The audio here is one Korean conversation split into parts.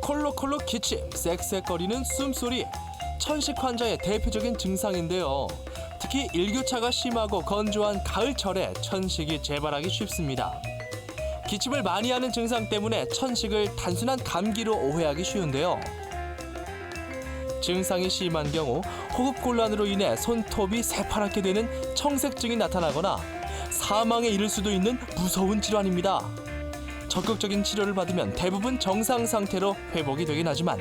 콜록콜록 기침, 쌕쌕거리는 숨소리, 천식 환자의 대표적인 증상인데요. 특히 일교차가 심하고 건조한 가을철에 천식이 재발하기 쉽습니다. 기침을 많이 하는 증상 때문에 천식을 단순한 감기로 오해하기 쉬운데요. 증상이 심한 경우 호흡곤란으로 인해 손톱이 새파랗게 되는 청색증이 나타나거나 사망에 이를 수도 있는 무서운 질환입니다. 적극적인 치료를 받으면 대부분 정상 상태로 회복이 되긴 하지만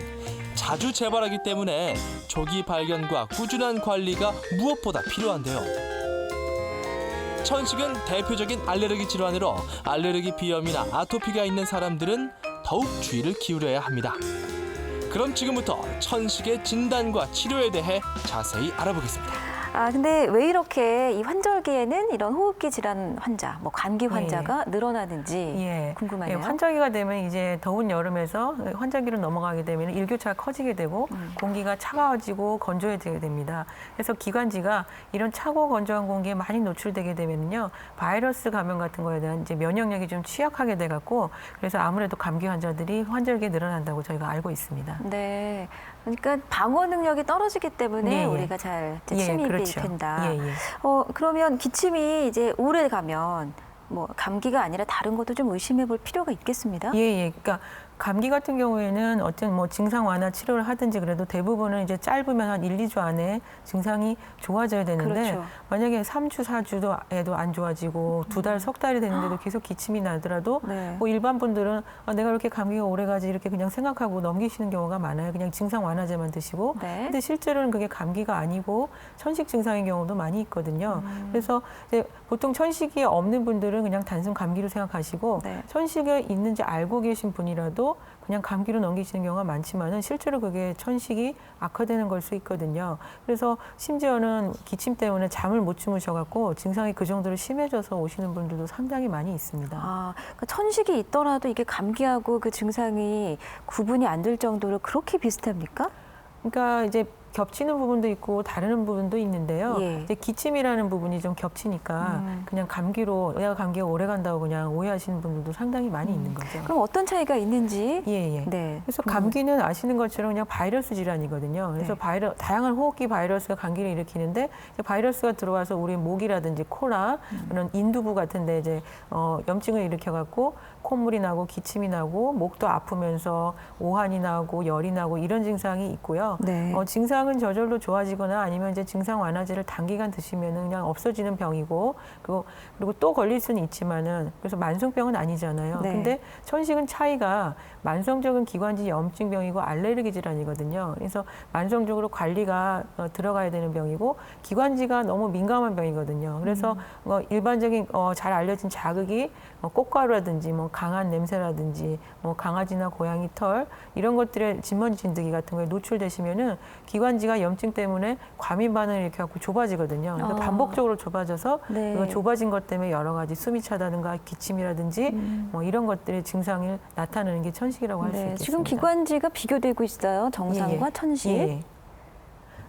자주 재발하기 때문에 조기 발견과 꾸준한 관리가 무엇보다 필요한데요. 천식은 대표적인 알레르기 질환으로 알레르기 비염이나 아토피가 있는 사람들은 더욱 주의를 기울여야 합니다. 그럼 지금부터 천식의 진단과 치료에 대해 자세히 알아보겠습니다. 근데 왜 이렇게 이 환절기에는 이런 호흡기 질환 환자, 뭐 감기 환자가 늘어나는지 궁금하네요. 환절기가 되면 이제 더운 여름에서 환절기로 넘어가게 되면 일교차가 커지게 되고 공기가 차가워지고 건조해지게 됩니다. 그래서 기관지가 이런 차고 건조한 공기에 많이 노출되게 되면요, 바이러스 감염 같은 거에 대한 이제 면역력이 좀 취약하게 돼 갖고 그래서 아무래도 감기 환자들이 환절기에 늘어난다고 저희가 알고 있습니다. 네. 그러니까 방어 능력이 떨어지기 때문에 우리가 잘 침입이 그렇죠. 된다. 그러면 기침이 이제 오래 가면 뭐 감기가 아니라 다른 것도 좀 의심해 볼 필요가 있겠습니다. 그러니까 감기 같은 경우에는 어떤 뭐 증상 완화 치료를 하든지 그래도 대부분은 이제 짧으면 한 1, 2주 안에 증상이 좋아져야 되는데 만약에 3주, 4주도 안 좋아지고 2달, 석 달이 되는데도 계속 기침이 나더라도 뭐 일반 분들은 내가 이렇게 감기가 오래 가지 이렇게 그냥 생각하고 넘기시는 경우가 많아요. 그냥 증상 완화제만 드시고. 근데 실제로는 그게 감기가 아니고 천식 증상인 경우도 많이 있거든요. 그래서 이제 보통 천식이 없는 분들은 그냥 단순 감기로 생각하시고 천식이 있는지 알고 계신 분이라도 그냥 감기로 넘기시는 경우가 많지만은 실제로 그게 천식이 악화되는 걸 수 있거든요. 그래서 심지어는 기침 때문에 잠을 못 주무셔갖고 증상이 그 정도로 심해져서 오시는 분들도 상당히 많이 있습니다. 그러니까 천식이 있더라도 이게 감기하고 그 증상이 구분이 안 될 정도로 그렇게 비슷합니까? 그러니까 이제 겹치는 부분도 있고 다르는 부분도 있는데요. 이제 기침이라는 부분이 좀 겹치니까 그냥 감기로 내가 감기가 오래 간다고 그냥 오해하시는 분들도 상당히 많이 있는 거죠. 그럼 어떤 차이가 있는지? 그래서 감기는 아시는 것처럼 그냥 바이러스 질환이거든요. 그래서 다양한 호흡기 바이러스가 감기를 일으키는데 바이러스가 들어와서 우리 목이라든지 코나 그런 인두부 같은데 이제 염증을 일으켜갖고 콧물이 나고 기침이 나고 목도 아프면서 오한이 나고 열이 나고 이런 증상이 있고요. 증상은 저절로 좋아지거나 아니면 이제 증상 완화제를 단기간 드시면은 그냥 없어지는 병이고 그리고 또 걸릴 수는 있지만은 그래서 만성병은 아니잖아요. 근데 천식은 차이가 만성적인 기관지 염증병이고 알레르기 질환이거든요. 그래서 만성적으로 관리가 들어가야 되는 병이고 기관지가 너무 민감한 병이거든요. 그래서 일반적인 잘 알려진 자극이 꽃가루라든지 뭐 강한 냄새라든지 뭐 강아지나 고양이 털 이런 것들의 진먼지 진드기 같은 거에 노출되시면은 기관지가 염증 때문에 과민 반응을 일으켜갖고 좁아지거든요. 그러니까 반복적으로 좁아져서 그 좁아진 것 때문에 여러 가지 숨이 차다든가 기침이라든지 뭐 이런 것들의 증상이 나타나는 게 천식이라고 할 수 있겠습니다. 지금 기관지가 비교되고 있어요. 정상과 천식.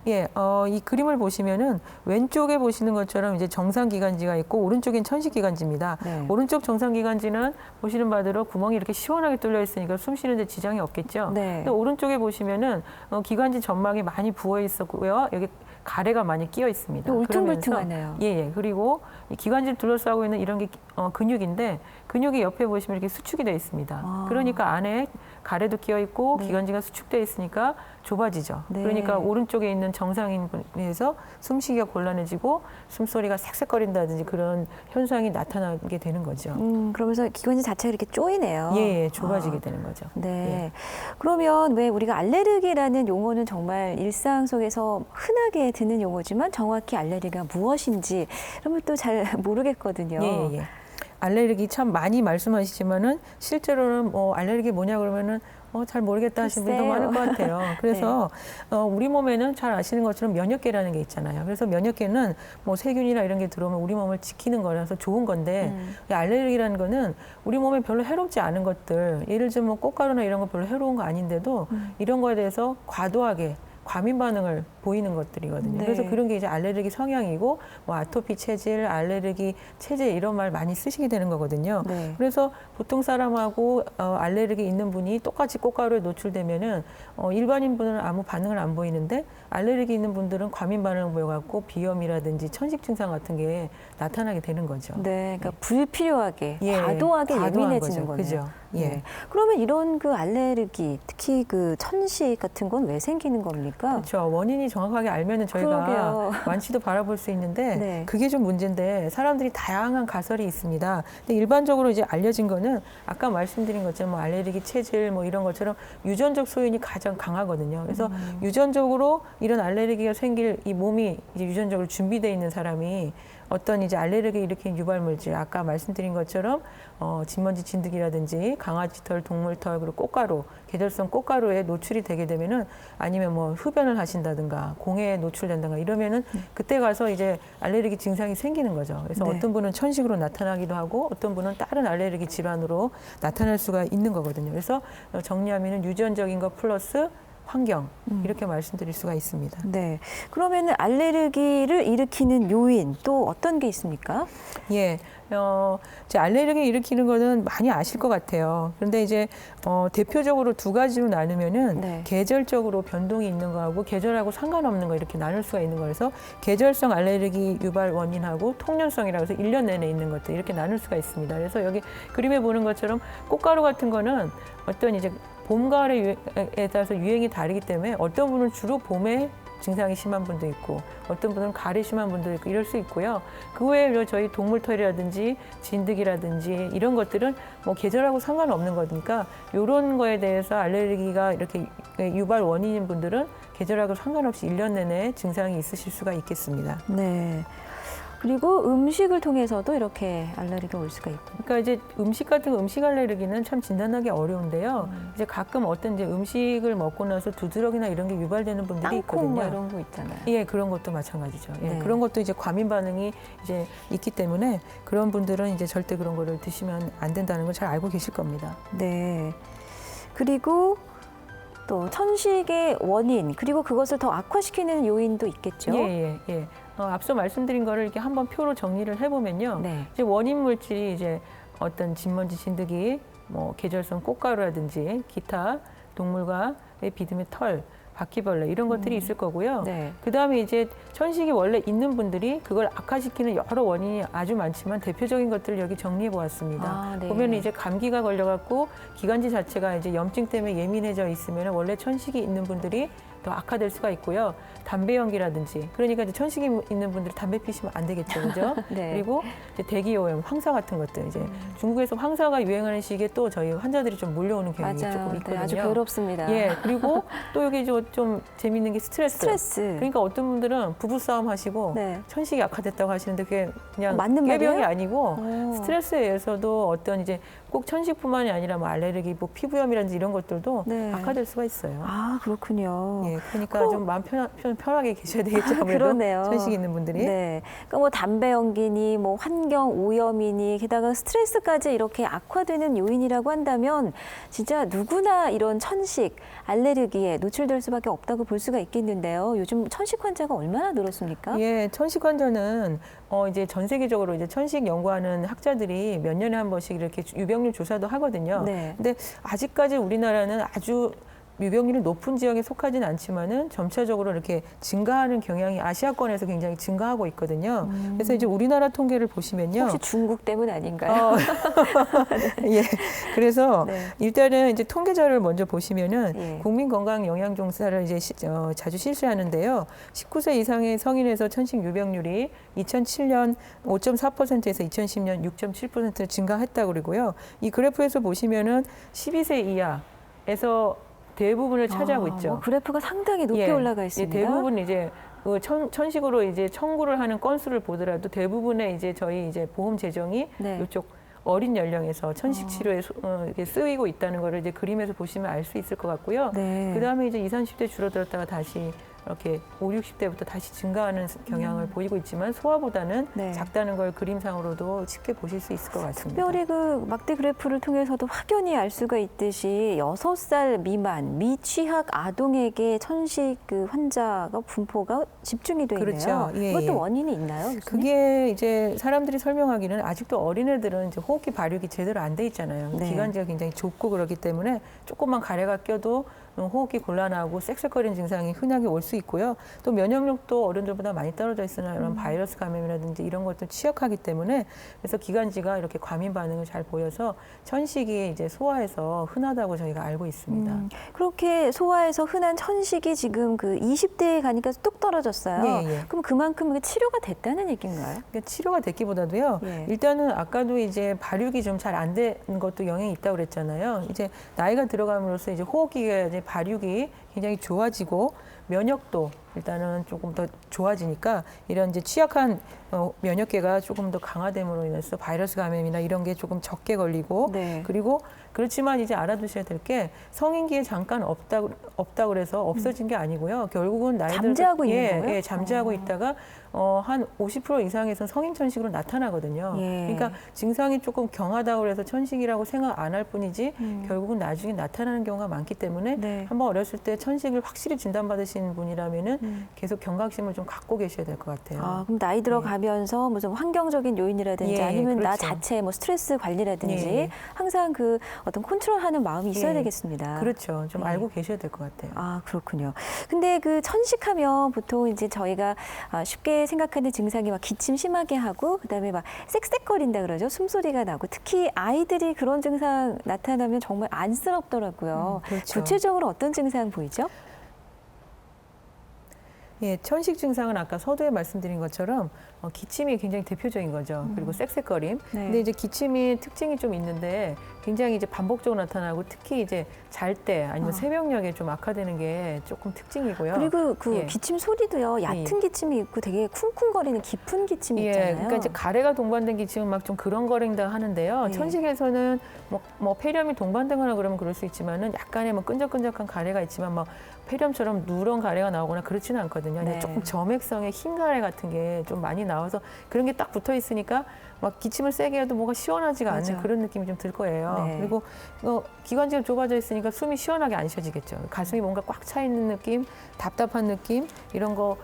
이 그림을 보시면은 왼쪽에 보시는 것처럼 이제 정상 기관지가 있고 오른쪽엔 천식 기관지입니다. 오른쪽 정상 기관지는 보시는 바대로 구멍이 이렇게 시원하게 뚫려 있으니까 숨 쉬는데 지장이 없겠죠. 근데 오른쪽에 보시면은 기관지 점막이 많이 부어 있었고요. 여기 가래가 많이 끼어 있습니다. 울퉁불퉁하네요. 그리고 이 기관지를 둘러싸고 있는 이런 게 근육인데 근육이 옆에 보시면 이렇게 수축이 되어 있습니다. 그러니까 안에 가래도 끼어 있고 기관지가 수축되어 있으니까 좁아지죠. 그러니까 오른쪽에 있는 정상인 분에서 숨쉬기가 곤란해지고 숨소리가 쌕쌕거린다든지 그런 현상이 나타나게 되는 거죠. 그러면서 기관지 자체가 이렇게 쪼이네요. 좁아지게 되는 거죠. 그러면 왜 우리가 알레르기라는 용어는 정말 일상 속에서 흔하게 듣는 용어지만 정확히 알레르기가 무엇인지 그러면 또 잘 모르겠거든요. 알레르기 참 많이 말씀하시지만은 실제로는 뭐 알레르기 뭐냐 그러면은 잘 모르겠다 하시는 분도 많을 것 같아요. 그래서 우리 몸에는 잘 아시는 것처럼 면역계라는 게 있잖아요. 그래서 면역계는 뭐 세균이나 이런 게 들어오면 우리 몸을 지키는 거라서 좋은 건데 알레르기라는 거는 우리 몸에 별로 해롭지 않은 것들 예를 들면 뭐 꽃가루나 이런 거 별로 해로운 거 아닌데도 이런 거에 대해서 과도하게 과민 반응을 보이는 것들이거든요. 네. 그래서 그런 게 이제 알레르기 성향이고 뭐 아토피 체질, 알레르기 체질 이런 말 많이 쓰시게 되는 거거든요. 네. 그래서 보통 사람하고 알레르기 있는 분이 똑같이 꽃가루에 노출되면은 일반인 분은 아무 반응을 안 보이는데 알레르기 있는 분들은 과민 반응을 보여갖고 비염이라든지 천식 증상 같은 게 나타나게 되는 거죠. 네, 그러니까 불필요하게 예, 과도하게 과도한 예민해지는 거죠. 거네요. 그죠? 예. 네. 그러면 이런 그 알레르기, 특히 그 천식 같은 건 왜 생기는 겁니까? 그렇죠. 원인이 정확하게 알면은 저희가 그러게요. 완치도 바라볼 수 있는데 네. 그게 좀 문제인데 사람들이 다양한 가설이 있습니다. 근데 일반적으로 이제 알려진 거는 아까 말씀드린 것처럼 뭐 알레르기 체질 뭐 이런 것처럼 유전적 소인이 가장 강하거든요. 그래서 유전적으로 이런 알레르기가 생길 이 몸이 이제 유전적으로 준비되어 있는 사람이 어떤 이제 알레르기 일으키는 유발물질 아까 말씀드린 것처럼 진먼지 진드기라든지 강아지 털, 동물 털 그리고 꽃가루 계절성 꽃가루에 노출이 되게 되면은 아니면 뭐 흡연을 하신다든가 공해에 노출된다든가 이러면은 그때 가서 이제 알레르기 증상이 생기는 거죠. 그래서 네. 어떤 분은 천식으로 나타나기도 하고 어떤 분은 다른 알레르기 질환으로 나타날 수가 있는 거거든요. 그래서 정리하면은 유전적인 것 플러스 환경 이렇게 말씀드릴 수가 있습니다. 네. 그러면은 알레르기를 일으키는 요인 또 어떤 게 있습니까? 예, 이제 알레르기 일으키는 거는 많이 아실 것 같아요. 그런데 이제 대표적으로 두 가지로 나누면은 네. 계절적으로 변동이 있는 거하고 계절하고 상관없는 거 이렇게 나눌 수가 있는 거라서 계절성 알레르기 유발 원인하고 통년성이라고 해서 1년 내내 있는 것들 이렇게 나눌 수가 있습니다. 그래서 여기 그림에 보는 것처럼 꽃가루 같은 거는 어떤 이제 봄, 가을에 따라서 유행이 다르기 때문에 어떤 분은 주로 봄에 증상이 심한 분도 있고 어떤 분은 가을에 심한 분도 있고 이럴 수 있고요. 그 외에 저희 동물털이라든지 진드기라든지 이런 것들은 뭐 계절하고 상관없는 거니까 이런 거에 대해서 알레르기가 이렇게 유발 원인인 분들은 계절하고 상관없이 1년 내내 증상이 있으실 수가 있겠습니다. 네. 그리고 음식을 통해서도 이렇게 알레르기가 올 수가 있고. 그러니까 이제 음식 같은 음식 알레르기는 참 진단하기 어려운데요. 이제 가끔 어떤 이제 음식을 먹고 나서 두드러기나 이런 게 유발되는 분들이 땅콩 있거든요. 뭐 이런 거 있잖아요. 예, 그런 것도 마찬가지죠. 예, 네. 그런 것도 이제 과민 반응이 이제 있기 때문에 그런 분들은 이제 절대 그런 거를 드시면 안 된다는 걸 잘 알고 계실 겁니다. 네. 그리고 또 천식의 원인 그리고 그것을 더 악화시키는 요인도 있겠죠. 예, 예, 예. 앞서 말씀드린 거를 이렇게 한번 표로 정리를 해보면요. 네. 이제 원인 물질이 이제 어떤 진먼지, 진드기, 뭐 계절성 꽃가루라든지 기타 동물과의 비듬의 털, 바퀴벌레 이런 것들이 있을 거고요. 네. 그다음에 이제 천식이 원래 있는 분들이 그걸 악화시키는 여러 원인이 아주 많지만 대표적인 것들을 여기 정리해 보았습니다. 아, 네. 보면 이제 감기가 걸려갖고 기관지 자체가 이제 염증 때문에 예민해져 있으면 원래 천식이 있는 분들이 더 악화될 수가 있고요. 담배 연기라든지 그러니까 이제 천식이 있는 분들이 담배 피시면 안 되겠죠, 그죠? 네. 그리고 이제 대기오염, 황사 같은 것들 이제 중국에서 황사가 유행하는 시기에 또 저희 환자들이 좀 몰려오는 경향이 맞아요. 조금 네, 있거든요. 아주 괴롭습니다. 예, 그리고 또 여기 좀 재미있는 게 스트레스. 그러니까 어떤 분들은 부부싸움 하시고 네. 천식이 악화됐다고 하시는데 그게 그냥 맞는 꾀병이 말이에요? 아니고 오. 스트레스에 의해서도 어떤 이제 꼭 천식뿐만이 아니라 뭐 알레르기, 뭐 피부염이라든지 이런 것들도 네. 악화될 수가 있어요. 아, 그렇군요. 예, 그러니까 좀 마음 편하게 계셔야 되겠죠. 아무래도 그러네요. 천식 있는 분들이. 네. 그러니까 뭐 담배 연기니 뭐 환경 오염이니 게다가 스트레스까지 이렇게 악화되는 요인이라고 한다면 진짜 누구나 이런 천식, 알레르기에 노출될 수밖에 없다고 볼 수가 있겠는데요. 요즘 천식 환자가 얼마나 늘었습니까? 예, 천식 환자는 이제 전 세계적으로 이제 천식 연구하는 학자들이 몇 년에 한 번씩 이렇게 유병률 조사도 하거든요. 네. 근데 아직까지 우리나라는 아주 유병률이 높은 지역에 속하지는 않지만은 점차적으로 이렇게 증가하는 경향이 아시아권에서 굉장히 증가하고 있거든요. 그래서 이제 우리나라 통계를 보시면요. 혹시 중국 때문 아닌가요? 예. 그래서 네. 일단은 이제 통계 자료를 먼저 보시면은 예. 국민건강영양조사를 이제 자주 실시하는데요. 19세 이상의 성인에서 천식 유병률이 2007년 5.4%에서 2010년 6.7% 증가했다고 그러고요. 이 그래프에서 보시면은 12세 이하에서 대부분을 차지하고 있죠. 뭐 그래프가 상당히 높게 예, 올라가 예, 있습니다. 대부분 이제 천식으로 이제 청구를 하는 건수를 보더라도 대부분의 이제 저희 이제 보험 재정이 네. 이쪽 어린 연령에서 천식 치료에 이렇게 쓰이고 있다는 거를 이제 그림에서 보시면 알 수 있을 것 같고요. 네. 그 다음에 이제 20, 30대 줄어들었다가 다시 이렇게 5, 60대부터 다시 증가하는 경향을 보이고 있지만 소아보다는 네. 작다는 걸 그림상으로도 쉽게 보실 수 있을 것 같습니다. 특별히 그 막대 그래프를 통해서도 확연히 알 수가 있듯이 6살 미만 미취학 아동에게 천식 그 환자가 분포가 집중이 돼 있네요. 그렇죠. 예, 그것도 예. 원인이 있나요? 교수님? 그게 이제 사람들이 설명하기는 아직도 어린애들은 이제 호흡기 발육이 제대로 안 돼 있잖아요. 네. 기관지가 굉장히 좁고 그렇기 때문에 조금만 가래가 껴도 호흡기 곤란하고 쌕쌕거리는 증상이 흔하게 올 수 있고요. 또 면역력도 어른들보다 많이 떨어져 있으나 이런 바이러스 감염이라든지 이런 것들 취약하기 때문에 그래서 기관지가 이렇게 과민 반응을 잘 보여서 천식이 이제 소아에서 흔하다고 저희가 알고 있습니다. 그렇게 소아에서 흔한 천식이 지금 그 20대에 가니까 뚝 떨어졌어요. 예, 예. 그럼 그만큼 이게 치료가 됐다는 얘기인가요? 그러니까 치료가 됐기보다도요. 예. 일단은 아까도 이제 발육이 좀 잘 안 되는 것도 영향이 있다고 그랬잖아요. 이제 나이가 들어감으로써 이제 호흡기가 이제 발육이 굉장히 좋아지고 면역도 일단은 조금 더 좋아지니까 이런 이제 취약한 면역계가 조금 더 강화됨으로 인해서 바이러스 감염이나 이런 게 조금 적게 걸리고 네. 그리고 그렇지만 이제 알아두셔야 될 게 성인기에 잠깐 없다 그래서 없어진 게 아니고요. 결국은 나이 잠재하고 있는 거예요? 예, 잠재하고 있다가 한 50% 이상에서 성인 천식으로 나타나거든요. 예. 그러니까 증상이 조금 경하다고 해서 천식이라고 생각 안 할 뿐이지 결국은 나중에 나타나는 경우가 많기 때문에 네. 한번 어렸을 때 천식을 확실히 진단받으신 분이라면은 계속 경각심을 좀 갖고 계셔야 될 것 같아요. 아, 그럼 나이 들어가면서 무슨 환경적인 요인이라든지 예, 아니면 나 그렇죠. 자체 뭐 스트레스 관리라든지 예. 항상 그 어떤 컨트롤하는 마음이 있어야 예. 되겠습니다. 그렇죠. 좀 예. 알고 계셔야 될 것 같아요. 아, 그렇군요. 근데 그 천식하면 보통 이제 저희가 쉽게 생각하는 증상이 막 기침 심하게 하고 그다음에 막 쌕쌕거린다 그러죠. 숨소리가 나고 특히 아이들이 그런 증상 나타나면 정말 안쓰럽더라고요. 그렇죠. 구체적으로 어떤 증상 보이죠? 예, 천식 증상은 아까 서두에 말씀드린 것처럼 기침이 굉장히 대표적인 거죠. 그리고 쌕쌕거림. 네. 근데 이제 기침이 특징이 좀 있는데 굉장히 이제 반복적으로 나타나고 특히 이제 잘 때 아니면 새벽녘에 좀 악화되는 게 조금 특징이고요. 그리고 그 예. 기침 소리도요. 얕은 기침이 있고 되게 쿵쿵거리는 깊은 기침이 예, 있잖아요. 그러니까 이제 가래가 동반된 기침은 막 좀 그렁거린다 하는데요. 예. 천식에서는 뭐 폐렴이 동반되거나 그러면 그럴 수 있지만은 약간의 뭐 끈적끈적한 가래가 있지만 막 폐렴처럼 누런 가래가 나오거나 그렇지는 않거든요. 네. 조금 점액성의 흰 가래 같은 게 좀 많이 나와서 그런 게 딱 붙어 있으니까 막 기침을 세게 해도 뭐가 시원하지가 맞아. 않는 그런 느낌이 좀 들 거예요. 네. 그리고 기관지가 좁아져 있으니까 숨이 시원하게 안 쉬어지겠죠. 가슴이 뭔가 꽉 차 있는 느낌, 답답한 느낌 이런 거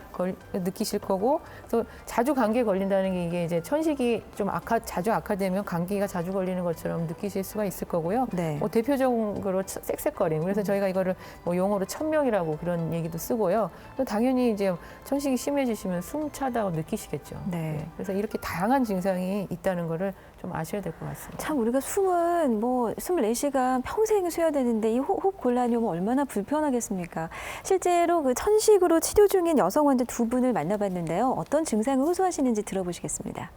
느끼실 거고 또 자주 감기에 걸린다는 게 이게 이제 천식이 좀 자주 악화되면 감기가 자주 걸리는 것처럼 느끼실 수가 있을 거고요. 네. 대표적으로 쌕쌕거림. 그래서 저희가 이거를 뭐 용어로 천명이라고 그런 얘기도 쓰고요. 또 당연히 이제 천식이 심해지시면 숨 차다고 느끼시겠죠. 네. 그래서 이렇게 다양한 증상이 있다는 거를 좀 아셔야 될 것 같습니다. 참 우리가 숨은 뭐 24시간 평생 쉬어야 되는데 이 호흡 곤란이 오면 얼마나 불편하겠습니까? 실제로 그 천식으로 치료 중인 여성원들 두 분을 만나봤는데요. 어떤 증상을 호소하시는지 들어보시겠습니다.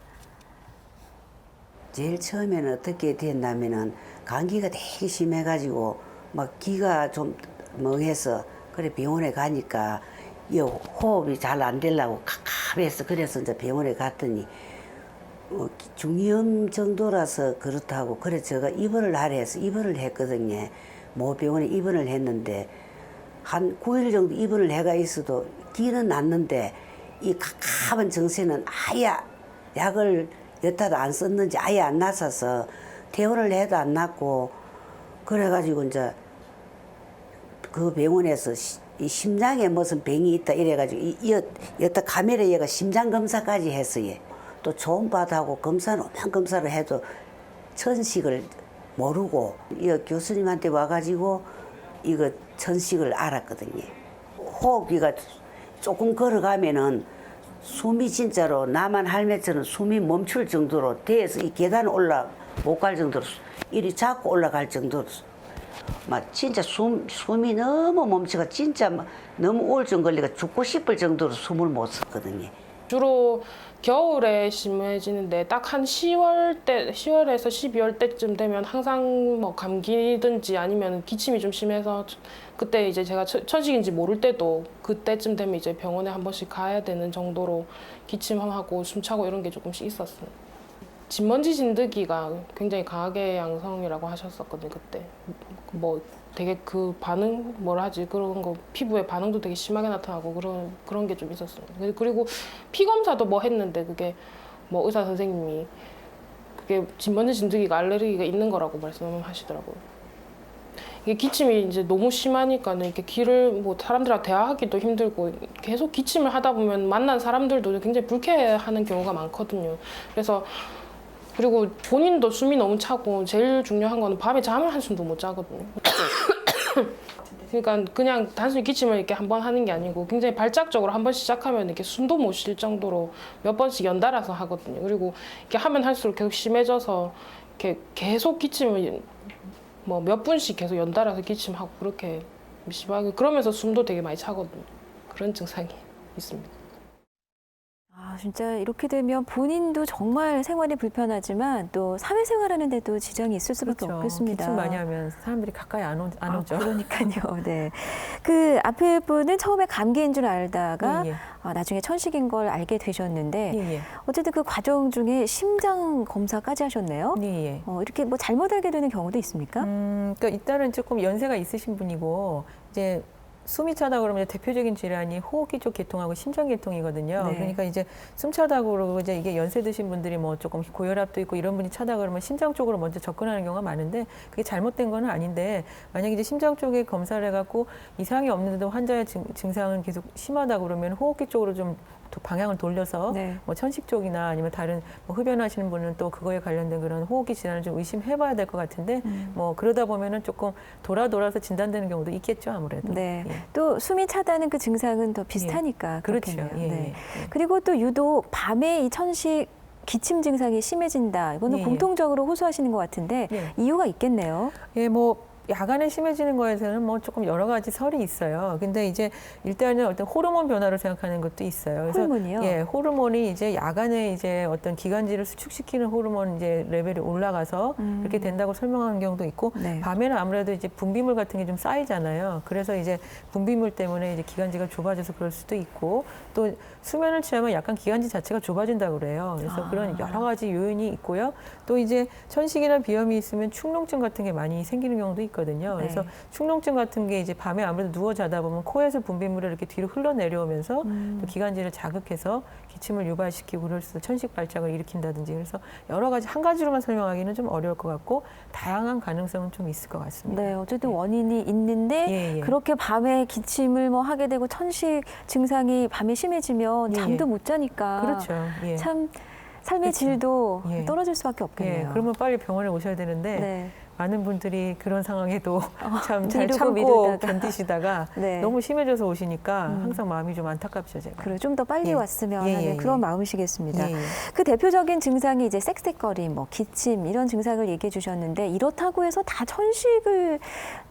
제일 처음에는 어떻게 됐냐면은 감기가 되게 심해가지고 막 기가 좀 멍해서 그래 병원에 가니까 이 호흡이 잘 안 되려고 갑갑해서 그래서 이제 병원에 갔더니 중이염 정도라서 그렇다고 그래 제가 입원을 하래 해서 입원을 했거든요. 모병원에 입원을 했는데 한 9일 정도 입원을 해가 있어도 기는 났는데 이 갑갑한 증세는 아예 약을 여타도 안 썼는지 아예 안 났어서 퇴원을 해도 안 났고 그래가지고 이제 그 병원에서 이 심장에 무슨 병이 있다 이래가지고 여타 카메라에 얘가 심장 검사까지 했어요. 또 초음파하고 검사는 오만 검사를 해도 천식을 모르고 이 교수님한테 와가지고 이거 천식을 알았거든요. 호흡기가 조금 걸어가면은 숨이 진짜로 나만 할매처럼 숨이 멈출 정도로 대에서 이 계단 못 갈 정도로 이리 자꾸 올라갈 정도로 막 진짜 숨이 너무 멈춰가 진짜 너무 우울증 걸리가 죽고 싶을 정도로 숨을 못 쉬었거든요. 주로 겨울에 심해지는데 딱 한 10월에서 12월 때쯤 되면 항상 뭐 감기든지 아니면 기침이 좀 심해서 그때 이제 제가 천식인지 모를 때도 그때쯤 되면 이제 병원에 한 번씩 가야 되는 정도로 기침하고 숨차고 이런 게 조금씩 있었어요. 진먼지 진드기가 굉장히 강하게 양성이라고 하셨었거든요 그때. 뭐 되게 그 반응 뭐라 하지 그런 거 피부에 반응도 되게 심하게 나타나고 그런 게 좀 있었어요. 그리고 피 검사도 뭐 했는데 그게 뭐 의사 선생님이 그게 진먼지 진드기가 알레르기가 있는 거라고 말씀하시더라고요. 이게 기침이 이제 너무 심하니까는 이렇게 귀를 뭐 사람들하고 대화하기도 힘들고 계속 기침을 하다 보면 만난 사람들도 굉장히 불쾌해하는 경우가 많거든요. 그래서 그리고 본인도 숨이 너무 차고 제일 중요한 거는 밤에 잠을 한숨도 못 자거든요. 그러니까 그냥 단순히 기침을 이렇게 한 번 하는 게 아니고 굉장히 발작적으로 한 번 시작하면 이렇게 숨도 못 쉴 정도로 몇 번씩 연달아서 하거든요. 그리고 이렇게 하면 할수록 계속 심해져서 이렇게 계속 기침을 뭐 몇 분씩 계속 연달아서 기침하고 그렇게 심하게 그러면서 숨도 되게 많이 차거든요. 그런 증상이 있습니다. 아, 진짜 이렇게 되면 본인도 정말 생활이 불편하지만 또 사회생활하는 데도 지장이 있을 수밖에 그렇죠. 없겠습니다. 기침 많이 하면 사람들이 가까이 안 오죠. 그러니까요. 네. 그 앞에 분은 처음에 감기인 줄 알다가 예, 예. 나중에 천식인 걸 알게 되셨는데 예, 예. 어쨌든 그 과정 중에 심장 검사까지 하셨네요. 예, 예. 이렇게 뭐 잘못 알게 되는 경우도 있습니까? 그러니까 일단은 조금 연세가 있으신 분이고 이제 숨이 차다 그러면 대표적인 질환이 호흡기 쪽 계통하고 심장 계통이거든요. 네. 그러니까 이제 숨 차다 그러고 이제 이게 연세 드신 분들이 뭐 조금 고혈압도 있고 이런 분이 차다 그러면 심장 쪽으로 먼저 접근하는 경우가 많은데 그게 잘못된 건 아닌데 만약에 이제 심장 쪽에 검사를 해갖고 이상이 없는데도 환자의 증상은 계속 심하다 그러면 호흡기 쪽으로 좀 방향을 돌려서 네. 뭐 천식 쪽이나 아니면 다른 뭐 흡연하시는 분은 또 그거에 관련된 그런 호흡기 질환을 좀 의심해봐야 될 것 같은데 뭐 그러다 보면은 조금 돌아서 진단되는 경우도 있겠죠 아무래도. 네. 예. 또 숨이 차다는 그 증상은 더 비슷하니까 그렇죠. 그렇겠네요. 예, 네. 예. 그리고 또 유독 밤에 이 천식 기침 증상이 심해진다. 이거는 예, 예. 공통적으로 호소하시는 것 같은데 예. 이유가 있겠네요. 예, 뭐 야간에 심해지는 거에서는 뭐 조금 여러 가지 설이 있어요. 근데 이제 일단은 어떤 호르몬 변화로 생각하는 것도 있어요. 그래서 호르몬이요? 예, 호르몬이 이제 야간에 이제 어떤 기관지를 수축시키는 호르몬 이제 레벨이 올라가서 그렇게 된다고 설명하는 경우도 있고 네. 밤에는 아무래도 이제 분비물 같은 게 좀 쌓이잖아요. 그래서 이제 분비물 때문에 이제 기관지가 좁아져서 그럴 수도 있고 또 수면을 취하면 약간 기관지 자체가 좁아진다고 그래요. 그래서 그런 여러 가지 요인이 있고요. 또 이제 천식이나 비염이 있으면 축농증 같은 게 많이 생기는 경우도 있거든요. 그래서 네. 축농증 같은 게 이제 밤에 아무래도 누워 자다 보면 코에서 분비물이 이렇게 뒤로 흘러내려오면서 또 기관지를 자극해서 기침을 유발시키고 그럴 수 천식 발작을 일으킨다든지 그래서 여러 가지 한 가지로만 설명하기는 좀 어려울 것 같고 다양한 가능성은 좀 있을 것 같습니다. 네, 어쨌든 원인이 있는데 예, 예. 그렇게 밤에 기침을 뭐 하게 되고 천식 증상이 밤에 심해지면 예, 잠도 예. 못 자니까 그렇죠. 예. 참 삶의 그렇죠. 질도 예. 떨어질 수밖에 예, 없겠네요. 그러면 빨리 병원에 오셔야 되는데 네. 많은 분들이 그런 상황에도 참 잘 미루고 참고 미루다가. 견디시다가 네. 너무 심해져서 오시니까 항상 마음이 좀 안타깝죠, 제가. 그래 좀 더 빨리 예. 왔으면 예, 하는 예, 그런 예. 마음이시겠습니다. 예, 예. 그 대표적인 증상이 이제 쌕쌕거림, 뭐 기침 이런 증상을 얘기해 주셨는데 이렇다고 해서 다 천식을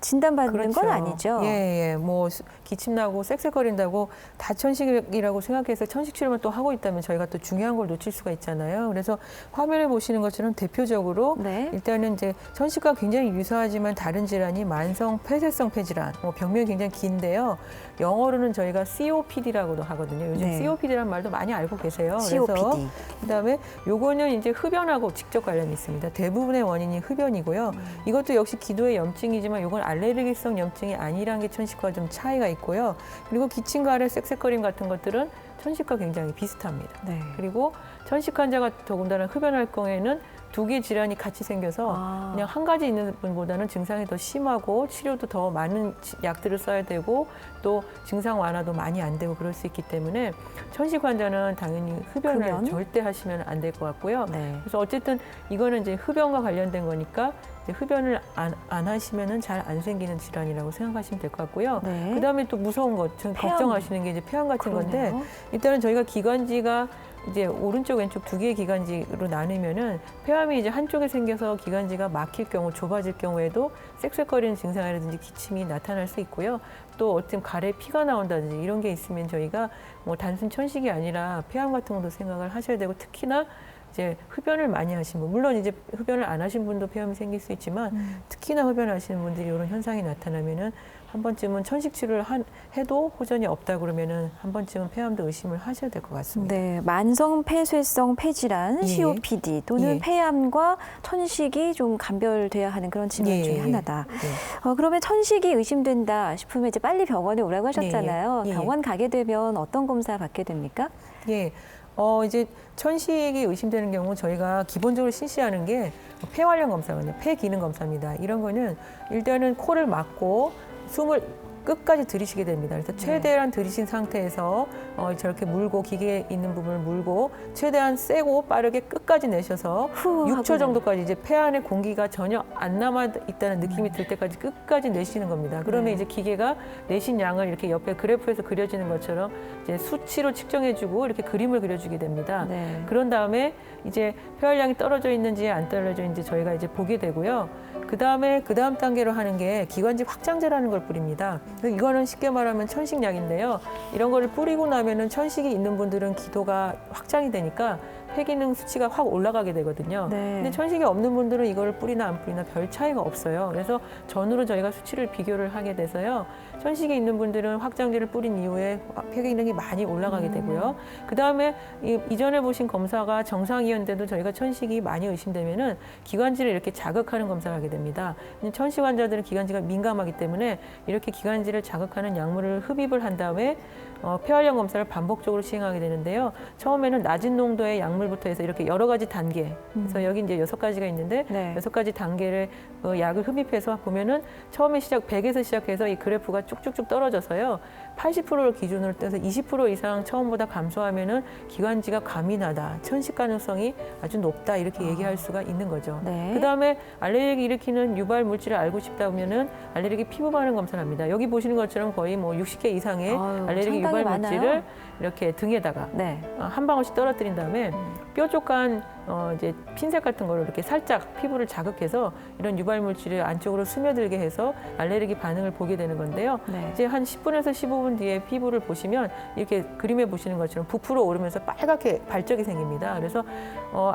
진단받는 건 아니죠? 예, 예. 뭐 기침 나고 쌕쌕거린다고 다 천식이라고 생각해서 천식 치료만 또 하고 있다면 저희가 또 중요한 걸 놓칠 수가 있잖아요. 그래서 화면에 보시는 것처럼 대표적으로 네. 일단은 이제 천식과 굉장히 유사하지만 다른 질환이 만성 폐쇄성 폐질환, 병명이 굉장히 긴데요. 영어로는 저희가 COPD라고도 하거든요. 요즘 네. COPD라는 말도 많이 알고 계세요. COPD. 그래서 그다음에 요거는 이제 흡연하고 직접 관련이 있습니다. 대부분의 원인이 흡연이고요. 이것도 역시 기도의 염증이지만 요건 알레르기성 염증이 아니란 게 천식과 좀 차이가 있고요. 그리고 기침과 아래 쌕쌕거림 같은 것들은 천식과 굉장히 비슷합니다. 네. 그리고 천식 환자가 더군다나 흡연할 경우에는 두 개 질환이 같이 생겨서 그냥 한 가지 있는 분보다는 증상이 더 심하고 치료도 더 많은 약들을 써야 되고 또 증상 완화도 많이 안 되고 그럴 수 있기 때문에 천식 환자는 당연히 흡연을 흡연? 절대 하시면 안 될 것 같고요. 네. 그래서 어쨌든 이거는 이제 흡연과 관련된 거니까 이제 흡연을 안 하시면은 잘 안 생기는 질환이라고 생각하시면 될 것 같고요. 네. 그다음에 또 무서운 것, 좀 폐암. 걱정하시는 게 이제 폐암 같은 건데 그러네요. 일단은 저희가 기관지가 이제 오른쪽 왼쪽 두 개의 기관지로 나누면은 폐암이 이제 한쪽에 생겨서 기관지가 막힐 경우 좁아질 경우에도 쌕쌕거리는 증상이라든지 기침이 나타날 수 있고요. 또 어떤 가래에 피가 나온다든지 이런 게 있으면 저희가 뭐 단순 천식이 아니라 폐암 같은 것도 생각을 하셔야 되고 특히나 이제 흡연을 많이 하신 분, 물론 이제 흡연을 안 하신 분도 폐암이 생길 수 있지만 특히나 흡연하시는 분들이 이런 현상이 나타나면은 한 번쯤은 천식 치료를 해도 호전이 없다 그러면은 한 번쯤은 폐암도 의심을 하셔야 될 것 같습니다. 네, 만성 폐쇄성 폐질환, 예. COPD 또는 예. 폐암과 천식이 좀 감별돼야 하는 그런 질병 예, 중에 예. 하나다. 예. 그러면 천식이 의심된다 싶으면 이제 빨리 병원에 오라고 하셨잖아요. 예, 예. 병원 가게 되면 어떤 검사 받게 됩니까? 예. 이제 천식이 의심되는 경우 저희가 기본적으로 실시하는 게 폐 관련 검사거든요. 폐 기능 검사입니다. 이런 거는 일단은 코를 막고 숨을 끝까지 들이쉬게 됩니다. 그래서 최대한 들이신 상태에서 저렇게 물고 기계에 있는 부분을 물고 최대한 세고 빠르게 끝까지 내셔서 후 6초 하고는. 정도까지 이제 폐 안에 공기가 전혀 안 남아 있다는 느낌이 들 때까지 끝까지 내쉬는 겁니다. 그러면 네. 이제 기계가 내신 양을 이렇게 옆에 그래프에서 그려지는 것처럼 이제 수치로 측정해주고 이렇게 그림을 그려주게 됩니다. 네. 그런 다음에 이제 폐활량이 떨어져 있는지 안 떨어져 있는지 저희가 이제 보게 되고요. 그 다음 단계로 하는 게 기관지 확장제라는 걸 뿌립니다. 이거는 쉽게 말하면 천식약인데요. 이런 거를 뿌리고 나면은 천식이 있는 분들은 기도가 확장이 되니까 폐기능 수치가 확 올라가게 되거든요. 네. 근데 천식이 없는 분들은 이걸 뿌리나 안 뿌리나 별 차이가 없어요. 그래서 전후로 저희가 수치를 비교를 하게 돼서요. 천식이 있는 분들은 확장제를 뿌린 이후에 폐기능이 많이 올라가게 되고요. 그 다음에 이전에 보신 검사가 정상이었는데도 저희가 천식이 많이 의심되면은 기관지를 이렇게 자극하는 검사를 하게 됩니다. 천식 환자들은 기관지가 민감하기 때문에 이렇게 기관지를 자극하는 약물을 흡입을 한 다음에 폐활량 검사를 반복적으로 시행하게 되는데요. 처음에는 낮은 농도의 약물부터 해서 이렇게 여러 가지 단계. 그래서 여기 이제 6가지가 있는데 네. 6가지 단계를 약을 흡입해서 보면은 처음에 100에서 시작해서 이 그래프가 쭉쭉쭉 떨어져서요. 80%를 기준으로 떼서 20% 이상 처음보다 감소하면은 기관지가 과민하다, 천식 가능성이 아주 높다 이렇게 얘기할 수가 있는 거죠. 네. 그다음에 알레르기 일으키는 유발 물질을 알고 싶다 보면은 알레르기 피부 반응 검사를 합니다. 여기 보시는 것처럼 거의 뭐 60개 이상의 아유, 알레르기 상당히 유발 많아요. 물질을 이렇게 등에다가 네. 한 방울씩 떨어뜨린 다음에 뾰족한 이제 핀셋 같은 거를 이렇게 살짝 피부를 자극해서 이런 유발 물질을 안쪽으로 스며들게 해서 알레르기 반응을 보게 되는 건데요. 네. 이제 한 10분에서 15분 뒤에 피부를 보시면 이렇게 그림에 보시는 것처럼 부풀어 오르면서 빨갛게 발적이 생깁니다. 그래서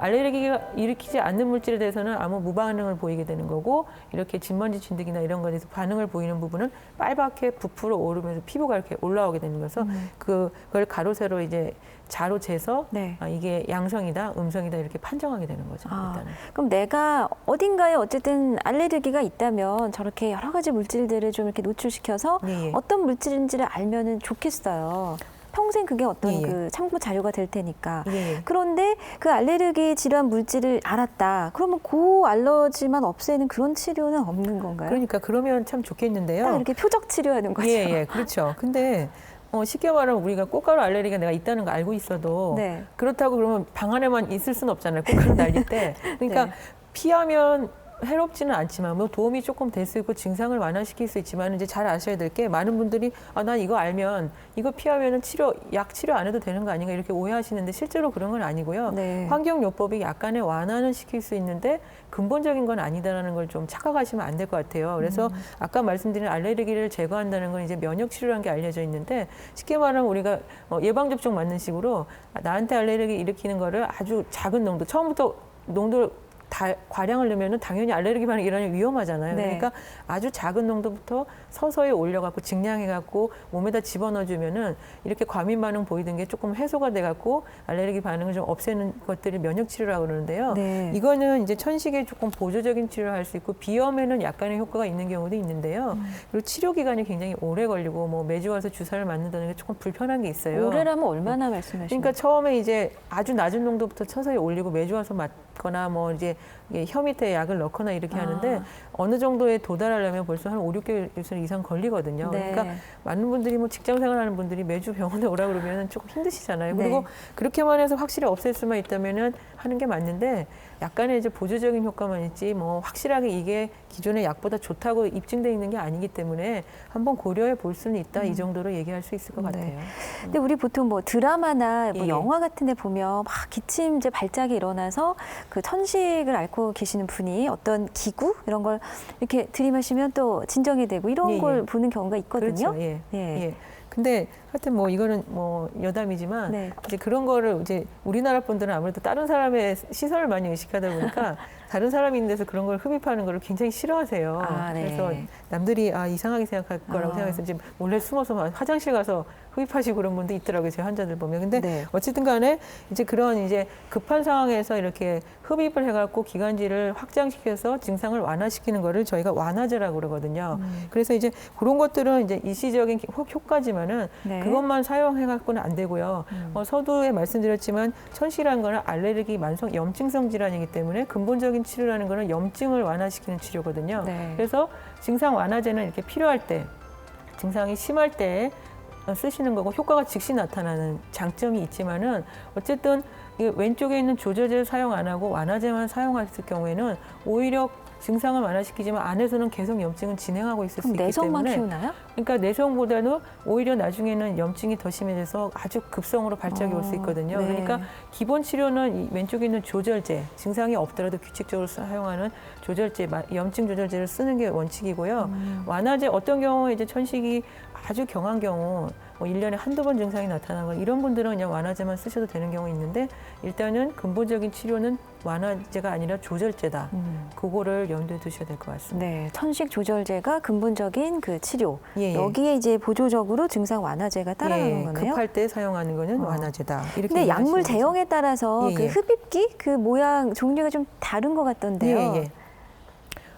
알레르기가 일으키지 않는 물질에 대해서는 아무 무반응을 보이게 되는 거고 이렇게 진먼지 진드기나 이런 것에 대해서 반응을 보이는 부분은 빨갛게 부풀어 오르면서 피부가 이렇게 올라오게 되는 거서 그걸 가로 세로 이제 자로 재서 네. 이게 양성이다, 음성이다 이렇게 판정하게 되는 거죠. 일단은. 그럼 내가 어딘가에 어쨌든 알레르기가 있다면 저렇게 여러 가지 물질들을 좀 이렇게 노출시켜서 예, 예. 어떤 물질인지를 알면은 좋겠어요. 평생 그게 어떤 예, 예. 그 참고 자료가 될 테니까. 예, 예. 그런데 그 알레르기 질환 물질을 알았다. 그러면 그 알러지만 없애는 그런 치료는 없는 건가요? 그러니까 그러면 참 좋겠는데요. 딱 이렇게 표적 치료하는 거죠. 예, 예, 그렇죠. 근데 쉽게 말하면 우리가 꽃가루 알레르기가 내가 있다는 거 알고 있어도 네. 그렇다고 그러면 방 안에만 있을 수는 없잖아요. 꽃가루 날릴 때. 그러니까 네. 피하면 해롭지는 않지만 뭐 도움이 조금 될 수 있고 증상을 완화시킬 수 있지만 이제 잘 아셔야 될 게 많은 분들이 난 이거 알면 이거 피하면은 약 치료 안 해도 되는 거 아닌가 이렇게 오해하시는데 실제로 그런 건 아니고요. 네. 환경요법이 약간의 완화는 시킬 수 있는데 근본적인 건 아니다라는 걸 좀 착각하시면 안 될 것 같아요. 그래서 아까 말씀드린 알레르기를 제거한다는 건 이제 면역 치료라는 게 알려져 있는데 쉽게 말하면 우리가 예방 접종 맞는 식으로 나한테 알레르기 일으키는 거를 아주 작은 농도 처음부터 농도 과량을 넣으면 당연히 알레르기 반응이 일어나면 위험하잖아요. 네. 그러니까 아주 작은 농도부터 서서히 올려갖고 증량해갖고 몸에다 집어넣어주면은 이렇게 과민 반응 보이던 게 조금 해소가 돼갖고 알레르기 반응을 좀 없애는 것들이 면역 치료라고 그러는데요. 네. 이거는 이제 천식에 조금 보조적인 치료를 할 수 있고 비염에는 약간의 효과가 있는 경우도 있는데요. 그리고 치료 기간이 굉장히 오래 걸리고 뭐 매주 와서 주사를 맞는다는 게 조금 불편한 게 있어요. 올해라면 얼마나 말씀하시는 그러니까 처음에 이제 아주 낮은 농도부터 서서히 올리고 매주 와서 맞거나 뭐 이제 혀 밑에 약을 넣거나 이렇게 하는데 어느 정도에 도달하려면 벌써 한 5, 6개월 이상 걸리거든요. 네. 그러니까 많은 분들이 뭐 직장 생활하는 분들이 매주 병원에 오라 그러면 조금 힘드시잖아요. 네. 그리고 그렇게만 해서 확실히 없앨 수만 있다면은 하는 게 맞는데 약간의 이제 보조적인 효과만 있지 뭐 확실하게 이게 기존의 약보다 좋다고 입증돼 있는 게 아니기 때문에 한번 고려해 볼 수는 있다 이 정도로 얘기할 수 있을 것 네. 같아요. 근데 우리 보통 뭐 드라마나 뭐 예. 영화 같은 데 보면 막 기침제 발작이 일어나서 그 천식을 앓고 계시는 분이 어떤 기구 이런 걸 이렇게 들이마시면 또 진정이 되고 이런 예, 걸 예. 보는 경우가 있거든요. 그렇죠. 예. 예. 예. 근데 하여튼 뭐 이거는 뭐 여담이지만 네. 이제 그런 거를 이제 우리나라 분들은 아무래도 다른 사람의 시선을 많이 의식하다 보니까 다른 사람이 있는 데서 그런 걸 흡입하는 걸 굉장히 싫어하세요. 아, 네. 그래서 남들이 이상하게 생각할 거라고 생각해서 이제 몰래 숨어서 막 화장실 가서 흡입하시고 그런 분도 있더라고요. 제 환자들 보면. 근데 네. 어쨌든 간에 이제 그런 이제 급한 상황에서 이렇게 흡입을 해갖고 기관지를 확장시켜서 증상을 완화시키는 거를 저희가 완화제라고 그러거든요. 그래서 이제 그런 것들은 이제 일시적인 효과지만은 네. 그것만 사용해갖고는 안 되고요. 서두에 말씀드렸지만 천식이라는 거는 알레르기 만성 염증성 질환이기 때문에 근본적인 치료라는 거는 염증을 완화시키는 치료거든요. 네. 그래서 증상 완화제는 이렇게 필요할 때, 증상이 심할 때 쓰시는 거고 효과가 즉시 나타나는 장점이 있지만은 어쨌든 이 왼쪽에 있는 조절제를 사용 안 하고 완화제만 사용했을 경우에는 오히려 증상을 완화시키지만 안에서는 계속 염증은 진행하고 있을 수 그럼 있기 내성만 때문에 키우나요? 그러니까 내성보다도 오히려 나중에는 염증이 더 심해져서 아주 급성으로 발작이 올 수 있거든요. 네. 그러니까 기본 치료는 이 왼쪽에 있는 조절제, 증상이 없더라도 규칙적으로 사용하는 조절제, 염증 조절제를 쓰는 게 원칙이고요. 완화제 어떤 경우에 이제 천식이 아주 경한 경우 뭐 1년에 한두 번 증상이 나타나는 이런 분들은 그냥 완화제만 쓰셔도 되는 경우 있는데 일단은 근본적인 치료는 완화제가 아니라 조절제다. 그거를 염두에 두셔야 될 것 같습니다. 네, 천식 조절제가 근본적인 그 치료. 예, 예. 여기에 이제 보조적으로 증상 완화제가 따라가는 거네요. 급할 때 사용하는 거는 완화제다. 이렇게 근데 약물 이해하시면 되죠. 제형에 따라서 예, 그 예. 흡입기 그 모양 종류가 좀 다른 것 같던데요.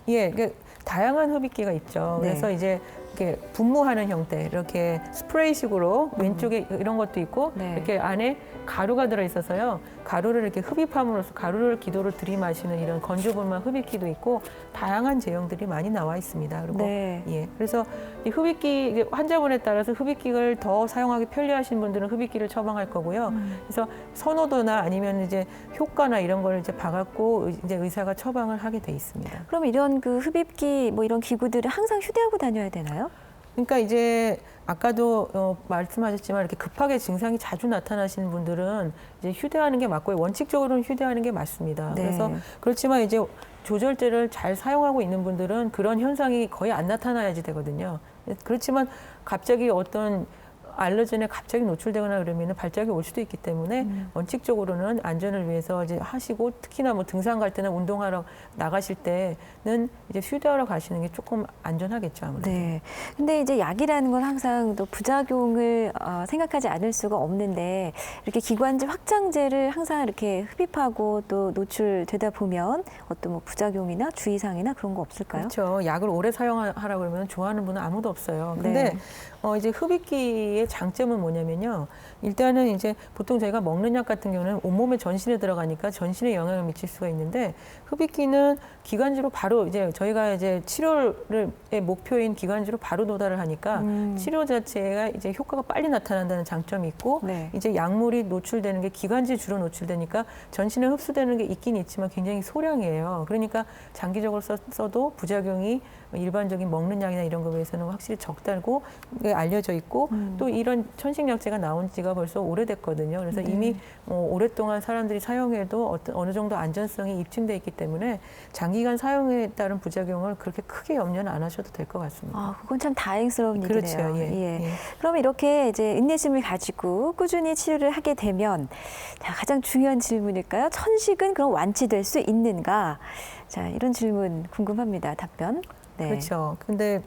그 다양한 흡입기가 있죠. 네. 그래서 이제 이렇게 분무하는 형태, 이렇게 스프레이식으로 왼쪽에 이런 것도 있고 네. 이렇게 안에 가루가 들어 있어서요. 가루를 이렇게 흡입함으로써 가루를 기도로 들이마시는 이런 건조분말 흡입기도 있고 다양한 제형들이 많이 나와 있습니다. 그리고 네. 그래서 이 흡입기 환자분에 따라서 흡입기를 더 사용하기 편리하신 분들은 흡입기를 처방할 거고요. 그래서 선호도나 아니면 이제 효과나 이런 걸 이제 봐갖고 이제 의사가 처방을 하게 돼 있습니다. 그럼 이런 그 흡입기 뭐 이런 기구들을 항상 휴대하고 다녀야 되나요? 그러니까 이제 아까도 말씀하셨지만 이렇게 급하게 증상이 자주 나타나시는 분들은 이제 휴대하는 게 맞고요. 원칙적으로는 휴대하는 게 맞습니다. 네. 그래서 그렇지만 이제 조절제를 잘 사용하고 있는 분들은 그런 현상이 거의 안 나타나야지 되거든요. 그렇지만 갑자기 어떤 알러젠에 갑자기 노출되거나 그러면 발작이 올 수도 있기 때문에 원칙적으로는 안전을 위해서 이제 하시고 특히나 뭐 등산 갈 때나 운동하러 나가실 때는 이제 휴대하러 가시는 게 조금 안전하겠죠, 아무래도. 네. 근데 이제 약이라는 건 항상 또 부작용을 생각하지 않을 수가 없는데 이렇게 기관지 확장제를 항상 이렇게 흡입하고 또 노출되다 보면 어떤 뭐 부작용이나 주의사항이나 그런 거 없을까요? 그렇죠. 약을 오래 사용하라 그러면 좋아하는 분은 아무도 없어요. 근데 네. 이제 흡입기의 장점은 뭐냐면요. 일단은 이제 보통 저희가 먹는 약 같은 경우는 온몸에 전신에 들어가니까 전신에 영향을 미칠 수가 있는데 흡입기는 기관지로 바로 이제 저희가 이제 치료의 목표인 기관지로 바로 도달을 하니까 치료 자체가 이제 효과가 빨리 나타난다는 장점이 있고 네. 이제 약물이 노출되는 게 기관지에 주로 노출되니까 전신에 흡수되는 게 있긴 있지만 굉장히 소량이에요. 그러니까 장기적으로 써도 부작용이 일반적인 먹는 약이나 이런 거에 비해서는 확실히 적다고 알려져 있고 또 이런 천식약제가 나온 지가 벌써 오래됐거든요. 그래서 이미 오랫동안 사람들이 사용해도 어느 정도 안전성이 입증돼 있기 때문에 장기간 사용에 따른 부작용을 그렇게 크게 염려는 안 하셔도 될 것 같습니다. 아, 그건 참 다행스러운 그렇죠. 일이네요. 예. 그럼 이렇게 이제 인내심을 가지고 꾸준히 치료를 하게 되면 자, 가장 중요한 질문일까요? 천식은 그럼 완치될 수 있는가? 자, 이런 질문 궁금합니다. 답변. 네. 그렇죠. 근데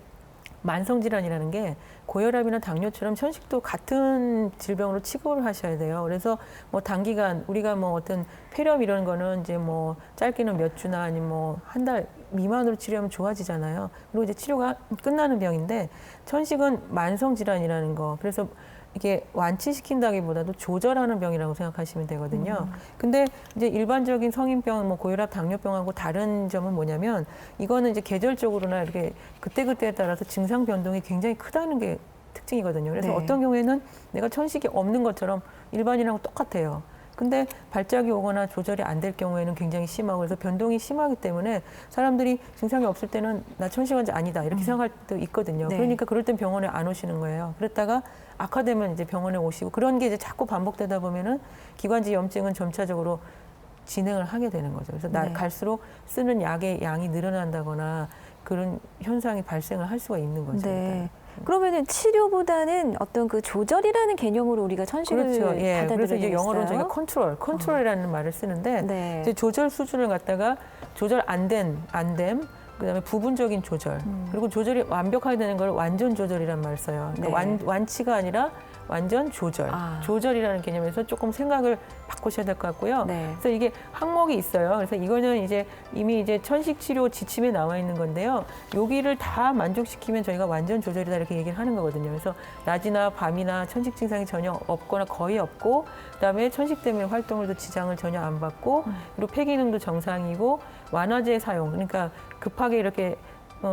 만성질환이라는 게 고혈압이나 당뇨처럼 천식도 같은 질병으로 취급을 하셔야 돼요. 그래서 뭐 단기간 우리가 뭐 어떤 폐렴 이런 거는 이제 뭐 짧게는 몇 주나 아니면 뭐 한 달 미만으로 치료하면 좋아지잖아요. 그리고 이제 치료가 끝나는 병인데 천식은 만성질환이라는 거. 그래서 이게 완치시킨다기보다도 조절하는 병이라고 생각하시면 되거든요. 근데 이제 일반적인 성인병, 뭐 고혈압, 당뇨병하고 다른 점은 뭐냐면 이거는 이제 계절적으로나 이렇게 그때그때에 따라서 증상 변동이 굉장히 크다는 게 특징이거든요. 그래서 네. 어떤 경우에는 내가 천식이 없는 것처럼 일반인하고 똑같아요. 근데 발작이 오거나 조절이 안 될 경우에는 굉장히 심하고 그래서 변동이 심하기 때문에 사람들이 증상이 없을 때는 나 천식 환자 아니다 이렇게 생각할 때도 있거든요. 네. 그러니까 그럴 땐 병원에 안 오시는 거예요. 그랬다가 악화되면 이제 병원에 오시고 그런 게 이제 자꾸 반복되다 보면은 기관지 염증은 점차적으로 진행을 하게 되는 거죠. 그래서 네. 갈수록 쓰는 약의 양이 늘어난다거나 그런 현상이 발생을 할 수가 있는 거죠. 네. 일단. 그러면은 치료보다는 어떤 그 조절이라는 개념으로 우리가 천식을 그렇죠. 예. 받아들여야 그래서 이제 영어로 되겠어요? 저희가 컨트롤이라는 말을 쓰는데 네. 이제 조절 수준을 갖다가 조절 안 됨, 그다음에 부분적인 조절, 그리고 조절이 완벽하게 되는 걸 완전 조절이란 말을 써요. 그러니까 네. 완치가 아니라 완전 조절. 아. 조절이라는 개념에서 조금 생각을 바꾸셔야 될 것 같고요. 네. 그래서 이게 항목이 있어요. 그래서 이거는 이제 이미 이제 천식 치료 지침에 나와 있는 건데요. 여기를 다 만족시키면 저희가 완전 조절이다 이렇게 얘기를 하는 거거든요. 그래서 낮이나 밤이나 천식 증상이 전혀 없거나 거의 없고, 그다음에 천식 때문에 활동에도 지장을 전혀 안 받고, 그리고 폐 기능도 정상이고, 완화제 사용, 그러니까 급하게 이렇게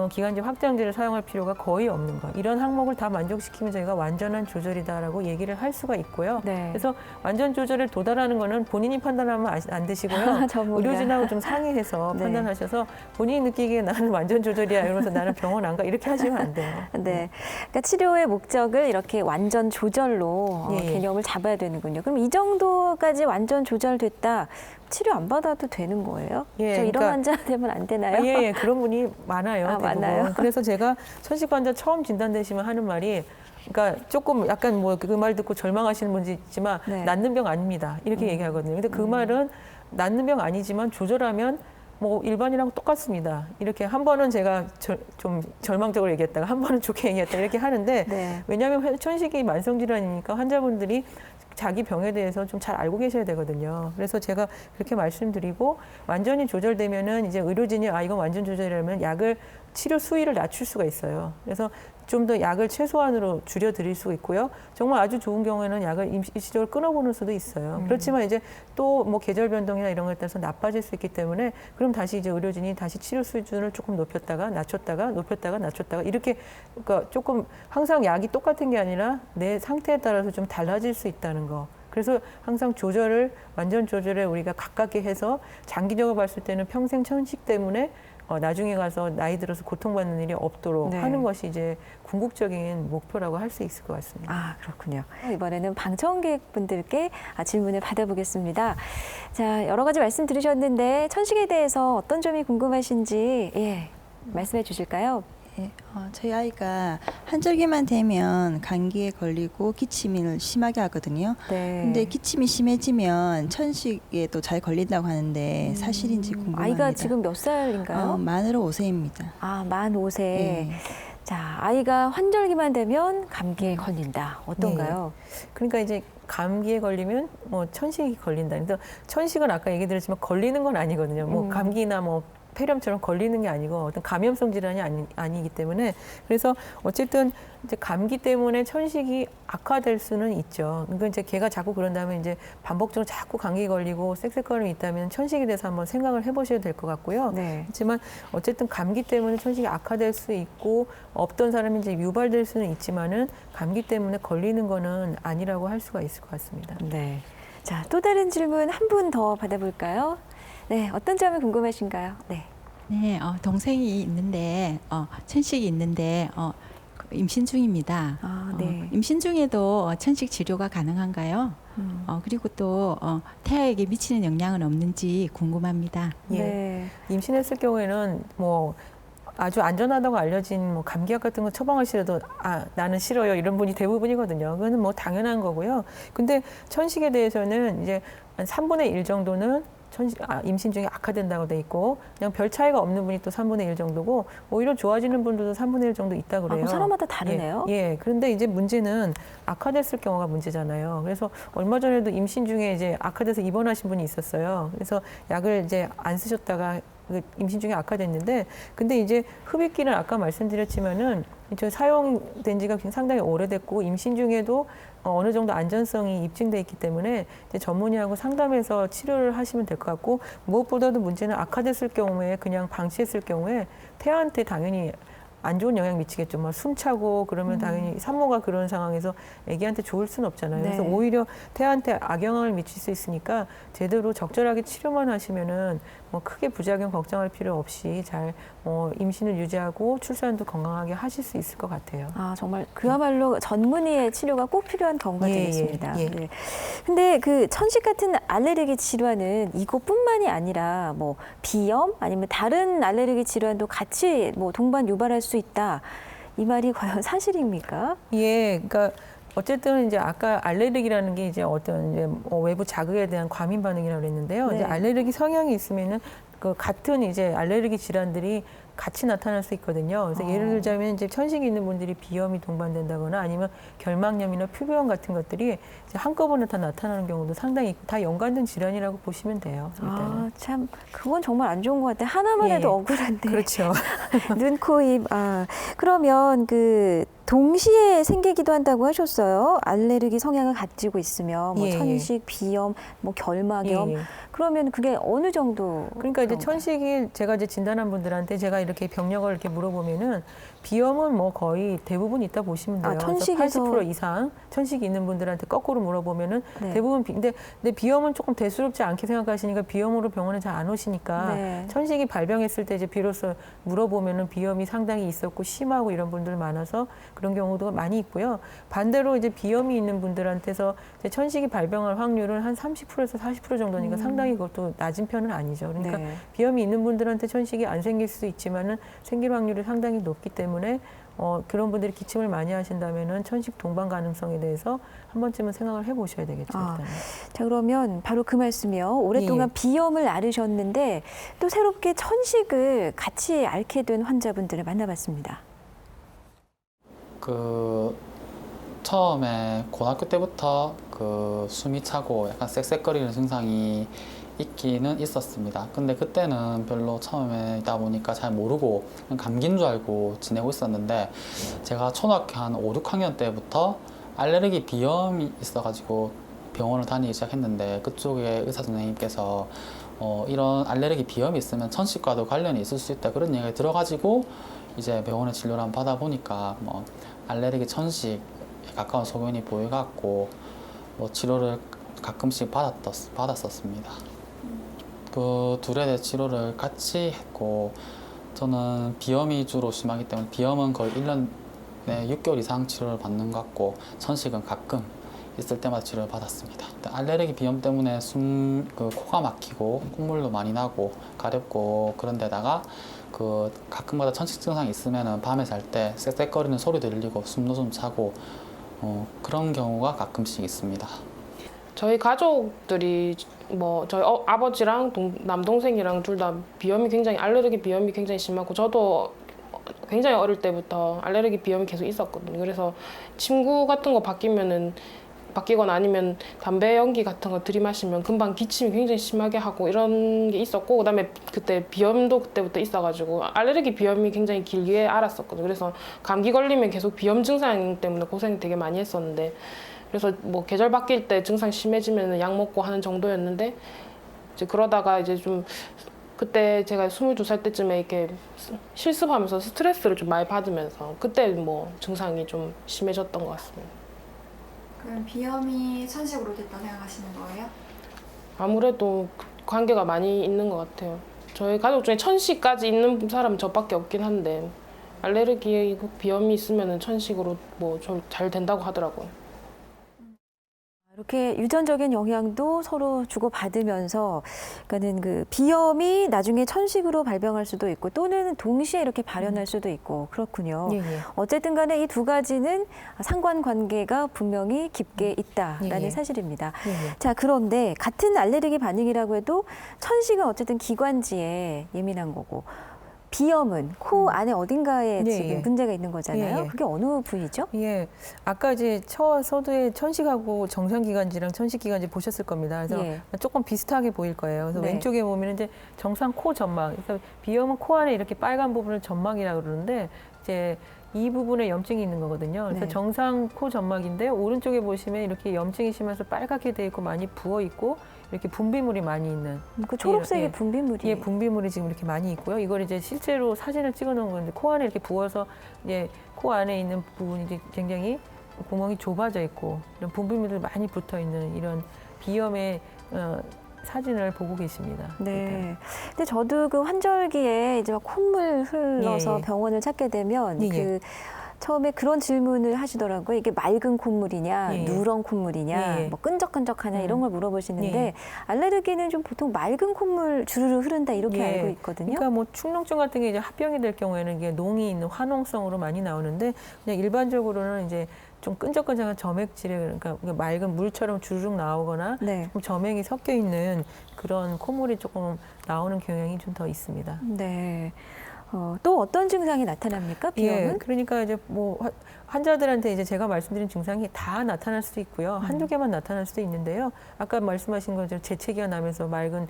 기관지 확장제를 사용할 필요가 거의 없는 것. 이런 항목을 다 만족시키면 저희가 완전한 조절이다라고 얘기를 할 수가 있고요. 네. 그래서 완전 조절에 도달하는 거는 본인이 판단하면 안 되시고요. 전문가. 의료진하고 좀 상의해서 네. 판단하셔서 본인이 느끼기에 나는 완전 조절이야 이러면서 나는 병원 안 가 이렇게 하시면 안 돼요. 네. 그러니까 치료의 목적을 이렇게 완전 조절로 예, 예. 개념을 잡아야 되는군요. 그럼 이 정도까지 완전 조절됐다. 치료 안 받아도 되는 거예요? 예, 저 이런 그러니까- 환자 되면 안 되나요? 예, 그런 분이 많아요. 아, 대부분. 많아요? 그래서 제가 천식 환자 처음 진단되시면 하는 말이, 그러니까 조금 약간 뭐 그 말 듣고 절망하시는 분도 있지만 네. 낫는 병 아닙니다. 이렇게 얘기하거든요. 근데 그 말은 낫는 병 아니지만 조절하면 뭐 일반이랑 똑같습니다. 이렇게 한 번은 제가 좀 절망적으로 얘기했다가 한 번은 좋게 얘기했다 이렇게 하는데 네. 왜냐하면 천식이 만성 질환이니까 환자분들이 자기 병에 대해서 좀 잘 알고 계셔야 되거든요. 그래서 제가 그렇게 말씀드리고, 완전히 조절되면은 이제 의료진이 이건 완전 조절이라면 약을 치료 수위를 낮출 수가 있어요. 그래서 좀 더 약을 최소한으로 줄여드릴 수 있고요. 정말 아주 좋은 경우에는 약을 일시적으로 끊어보는 수도 있어요. 그렇지만 이제 또 뭐 계절 변동이나 이런 것에 따라서 나빠질 수 있기 때문에 그럼 다시 이제 의료진이 다시 치료 수준을 조금 높였다가 낮췄다가 높였다가 낮췄다가 이렇게, 그러니까 조금 항상 약이 똑같은 게 아니라 내 상태에 따라서 좀 달라질 수 있다는 거. 그래서 항상 조절을, 완전 조절에 우리가 가깝게 해서 장기적으로 봤을 때는 평생 천식 때문에 나중에 가서 나이 들어서 고통받는 일이 없도록 네. 하는 것이 이제 궁극적인 목표라고 할 수 있을 것 같습니다. 아, 그렇군요. 이번에는 방청객분들께 질문을 받아보겠습니다. 자, 여러 가지 말씀 들으셨는데 천식에 대해서 어떤 점이 궁금하신지 말씀해 주실까요? 예, 저희 아이가 한절기만 되면 감기에 걸리고 기침을 심하게 하거든요. 네. 근데 기침이 심해지면 천식에도 잘 걸린다고 하는데 사실인지 궁금합니다. 아이가 지금 몇 살인가요? 만으로 5세입니다. 만 5세. 예. 자, 아이가 환절기만 되면 감기에 걸린다. 어떤가요? 그러니까 이제 감기에 걸리면 뭐 천식이 걸린다. 근데 천식은 아까 얘기 드렸지만 걸리는 건 아니거든요. 뭐 감기나 뭐 폐렴처럼 걸리는 게 아니고 어떤 감염성 질환이 아니기 때문에, 그래서 어쨌든 이제 감기 때문에 천식이 악화될 수는 있죠. 그러니까 이제 걔가 자꾸 그런 다음에 이제 반복적으로 자꾸 감기 걸리고 쌕쌕거림이 있다면 천식에 대해서 한번 생각을 해보셔야 될 것 같고요. 네. 그렇지만 어쨌든 감기 때문에 천식이 악화될 수 있고 없던 사람이 이제 유발될 수는 있지만은 감기 때문에 걸리는 거는 아니라고 할 수가 있을 것 같습니다. 네. 자, 또 다른 질문 한 분 더 받아볼까요? 네, 어떤 점이 궁금하신가요? 네. 네, 동생이 있는데 천식이 있는데 임신 중입니다. 아, 네. 임신 중에도 천식 치료가 가능한가요? 그리고 또 태아에게 미치는 영향은 없는지 궁금합니다. 예. 네. 임신했을 경우에는 뭐 아주 안전하다고 알려진 뭐 감기약 같은 거 처방하시려도 나는 싫어요 이런 분이 대부분이거든요. 그거는 뭐 당연한 거고요. 근데 천식에 대해서는 이제 한 3분의 1 정도는 임신 중에 악화된다고 돼 있고, 그냥 별 차이가 없는 분이 또 3분의 1 정도고, 오히려 좋아지는 분들도 3분의 1 정도 있다고 그래요. 그럼 사람마다 다르네요. 예. 그런데 이제 문제는 악화됐을 경우가 문제잖아요. 그래서 얼마 전에도 임신 중에 이제 악화돼서 입원하신 분이 있었어요. 그래서 약을 이제 안 쓰셨다가 임신 중에 악화됐는데, 근데 이제 흡입기는 아까 말씀드렸지만은 저 사용된 지가 상당히 오래됐고 임신 중에도 어느 정도 안전성이 입증돼 있기 때문에 이제 전문의하고 상담해서 치료를 하시면 될 것 같고, 무엇보다도 문제는 악화됐을 경우에 그냥 방치했을 경우에 태아한테 당연히 안 좋은 영향 미치겠죠. 막 숨차고 그러면 당연히 산모가 그런 상황에서 아기한테 좋을 수는 없잖아요. 그래서 네. 오히려 태아한테 악영향을 미칠 수 있으니까 제대로 적절하게 치료만 하시면은 뭐 크게 부작용 걱정할 필요 없이 잘 임신을 유지하고 출산도 건강하게 하실 수 있을 것 같아요. 아, 정말 그야말로 전문의의 치료가 꼭 필요한 경우가 예, 되겠습니다. 예, 예. 네. 근데 그 천식 같은 알레르기 질환은 이것뿐만이 아니라 뭐 비염 아니면 다른 알레르기 질환도 같이 뭐 동반 유발할 수 있다. 이 말이 과연 사실입니까? 예, 그러니까 어쨌든 이제 아까 알레르기라는 게 이제 어떤 이제 외부 자극에 대한 과민 반응이라고 그랬는데요. 네. 이제 알레르기 성향이 있으면은 그 같은 이제 알레르기 질환들이 같이 나타날 수 있거든요. 그래서 예를 들자면 이제 천식이 있는 분들이 비염이 동반된다거나 아니면 결막염이나 피부염 같은 것들이 이제 한꺼번에 다 나타나는 경우도 상당히 있고 다 연관된 질환이라고 보시면 돼요. 일단은. 아, 참 그건 정말 안 좋은 것 같아요. 하나만 예. 해도 억울한데. 그렇죠. 눈, 코, 입. 그러면 그 동시에 생기기도 한다고 하셨어요. 알레르기 성향을 가지고 있으면 뭐 예, 예. 천식, 비염, 뭐 결막염. 예, 예. 그러면 그게 어느 정도? 그러니까 이제 그런가요? 천식이 제가 이제 진단한 분들한테 제가 이렇게 병력을 이렇게 물어보면은 비염은 뭐 거의 대부분 있다 보시면 돼요. 천식에서 80% 이상 천식이 있는 분들한테 거꾸로 물어보면은 네. 대부분 근데 비염은 조금 대수롭지 않게 생각하시니까 비염으로 병원에 잘 안 오시니까 네. 천식이 발병했을 때 이제 비로소 물어보면은 비염이 상당히 있었고 심하고 이런 분들 많아서 그런 경우도 많이 있고요. 반대로 이제 비염이 있는 분들한테서 이제 천식이 발병할 확률은 한 30%에서 40% 정도니까 상당히 그것도 낮은 편은 아니죠. 그러니까 네. 비염이 있는 분들한테 천식이 안 생길 수도 있지만은 생길 확률이 상당히 높기 때문에 그런 분들이 기침을 많이 하신다면은 천식 동반 가능성에 대해서 한 번쯤은 생각을 해보셔야 되겠죠. 일단은. 자, 그러면 바로 그 말씀이요. 오랫동안 예. 비염을 앓으셨는데 또 새롭게 천식을 같이 앓게 된 환자분들을 만나봤습니다. 그 처음에 고등학교 때부터 그 숨이 차고 약간 쌕쌕거리는 증상이 있기는 있었습니다. 근데 그때는 별로 처음에 있다 보니까 잘 모르고 그냥 감기인 줄 알고 지내고 있었는데 제가 초등학교 한 5, 6학년 때부터 알레르기 비염이 있어가지고 병원을 다니기 시작했는데 그쪽에 의사 선생님께서 이런 알레르기 비염이 있으면 천식과도 관련이 있을 수 있다 그런 얘기가 들어가지고 이제 병원에 진료를 한번 받아보니까 뭐 알레르기 천식에 가까운 소견이 보여갖고 뭐 치료를 가끔씩 받았었습니다. 그 둘에 대해 치료를 같이 했고 저는 비염이 주로 심하기 때문에 비염은 거의 1년에 6개월 이상 치료를 받는 것 같고 천식은 가끔 있을 때마다 치료를 받았습니다. 알레르기 비염 때문에 코가 막히고 콧물도 많이 나고 가렵고 그런 데다가 그 가끔가다 천식 증상이 있으면은 밤에 잘 때 쌕쌕거리는 소리 들리고 숨도 좀 차고 그런 경우가 가끔씩 있습니다. 저희 가족들이 뭐 저희 아버지랑 남동생이랑 둘 다 알레르기 비염이 굉장히 심하고 저도 굉장히 어릴 때부터 알레르기 비염이 계속 있었거든요. 그래서 침구 같은 거 바뀌거나 아니면 담배 연기 같은 거 들이마시면 금방 기침이 굉장히 심하게 하고 이런 게 있었고 그다음에 그때 비염도 그때부터 있어가지고 알레르기 비염이 굉장히 길게 앓았었거든요. 그래서 감기 걸리면 계속 비염 증상 때문에 고생 되게 많이 했었는데 그래서 뭐 계절 바뀔 때 증상 심해지면 약 먹고 하는 정도였는데 이제 그러다가 이제 좀 그때 제가 22살 때쯤에 이렇게 실습하면서 스트레스를 좀 많이 받으면서 그때 뭐 증상이 좀 심해졌던 것 같습니다. 그럼 비염이 천식으로 됐다 생각하시는 거예요? 아무래도 관계가 많이 있는 것 같아요. 저희 가족 중에 천식까지 있는 사람은 저밖에 없긴 한데 알레르기 비염이 있으면 천식으로 뭐 좀 잘 된다고 하더라고요. 이렇게 유전적인 영향도 서로 주고받으면서 그러니까는 그 비염이 나중에 천식으로 발병할 수도 있고 또는 동시에 이렇게 발현할 수도 있고 그렇군요. 예, 예. 어쨌든 간에 이 두 가지는 상관관계가 분명히 깊게 있다라는 예, 예. 사실입니다. 예, 예. 자, 그런데 같은 알레르기 반응이라고 해도 천식은 어쨌든 기관지에 예민한 거고 비염은 코 안에 어딘가에 예, 지금 예. 문제가 있는 거잖아요. 예, 예. 그게 어느 부위죠? 예, 아까 이제 서두에 천식하고 정상기관지랑 천식기관지 보셨을 겁니다. 그래서 예. 조금 비슷하게 보일 거예요. 그래서 네. 왼쪽에 보면 이제 정상 코 점막, 그래서 비염은 코 안에 이렇게 빨간 부분을 점막이라고 그러는데 이제 이 부분에 염증이 있는 거거든요. 그래서 네. 정상 코 점막인데 오른쪽에 보시면 이렇게 염증이 심해서 빨갛게 돼 있고 많이 부어 있고 이렇게 분비물이 많이 있는. 그 초록색의 예. 분비물이. 예, 분비물이 지금 이렇게 많이 있고요. 이걸 이제 실제로 사진을 찍어 놓은 건데 코 안에 이렇게 부어서 이제 코 안에 있는 부분이 이제 굉장히 구멍이 좁아져 있고 이런 분비물들이 많이 붙어 있는 이런 비염의 사진을 보고 계십니다. 네. 근데 저도 그 환절기에 이제 막 콧물 흘러서 예, 예. 병원을 찾게 되면 예, 예. 그 처음에 그런 질문을 하시더라고요. 이게 맑은 콧물이냐, 예. 누런 콧물이냐, 예. 뭐 끈적끈적하냐 이런 걸 물어보시는데 예. 알레르기는 좀 보통 맑은 콧물 주르르 흐른다 이렇게 예. 알고 있거든요. 그러니까 뭐 축농증 같은 게 이제 합병이 될 경우에는 이게 농이 있는 화농성으로 많이 나오는데 그냥 일반적으로는 이제 좀 끈적끈적한 점액질에 그러니까 맑은 물처럼 주르륵 나오거나 네. 조금 점액이 섞여 있는 그런 콧물이 조금 나오는 경향이 좀 더 있습니다. 네. 또 어떤 증상이 나타납니까? 비염은? 예, 그러니까 이제 뭐 환자들한테 이제 제가 말씀드린 증상이 다 나타날 수도 있고요. 한두 개만 나타날 수도 있는데요. 아까 말씀하신 것처럼 재채기가 나면서 맑은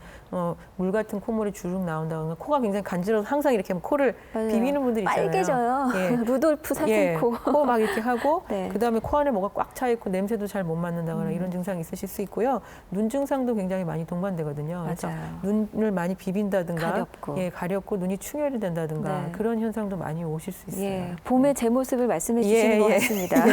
물 같은 콧물이 주르륵 나온다거나 코가 굉장히 간지러워서 항상 이렇게 코를 맞아요. 비비는 분들 있잖아요. 빨개져요. 예. 루돌프 사슴코. 코 막 이렇게 하고 네. 그다음에 코 안에 뭐가 꽉 차 있고 냄새도 잘 못 맡는다거나 이런 증상이 있으실 수 있고요. 눈 증상도 굉장히 많이 동반되거든요. 그래서 맞아요. 눈을 많이 비빈다든가 가렵고. 예, 가렵고 눈이 충혈이 된다든가 네. 그런 현상도 많이 오실 수 있어요. 예, 봄의 제 모습을 말씀해 주시는 예, 것 예. 같습니다.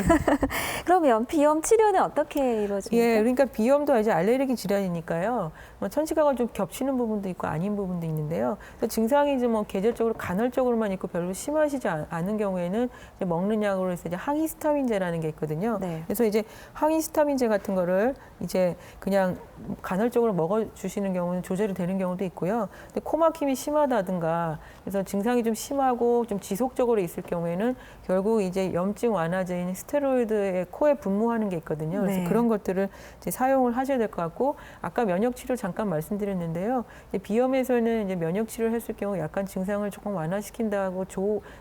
그러면 비염 치료는 어떻게 이루어집니까? 예, 그러니까 비염도 이제 알레르기 질환이니까요. 뭐 천식하고 좀 겹치는 부분도 있고 아닌 부분도 있는데요. 그래서 증상이 이제 뭐 계절적으로 간헐적으로만 있고 별로 심하시지 않은 경우에는 이제 먹는 약으로 해서 이제 항히스타민제라는 게 있거든요. 네. 그래서 이제 항히스타민제 같은 거를 이제 그냥 간헐적으로 먹어주시는 경우는 조절이 되는 경우도 있고요. 근데 코막힘이 심하다든가 그래서 증상이 좀 심하고 좀 지속적으로 있을 경우에는 결국 이제 염증 완화제인 스테로이드에 코에 분무하는 게 있거든요. 그래서 네. 그런 것들을 이제 사용을 하셔야 될 것 같고 아까 면역 치료 잠깐 말씀드렸는데요. 이제 비염에서는 이제 면역 치료를 했을 경우 약간 증상을 조금 완화시킨다고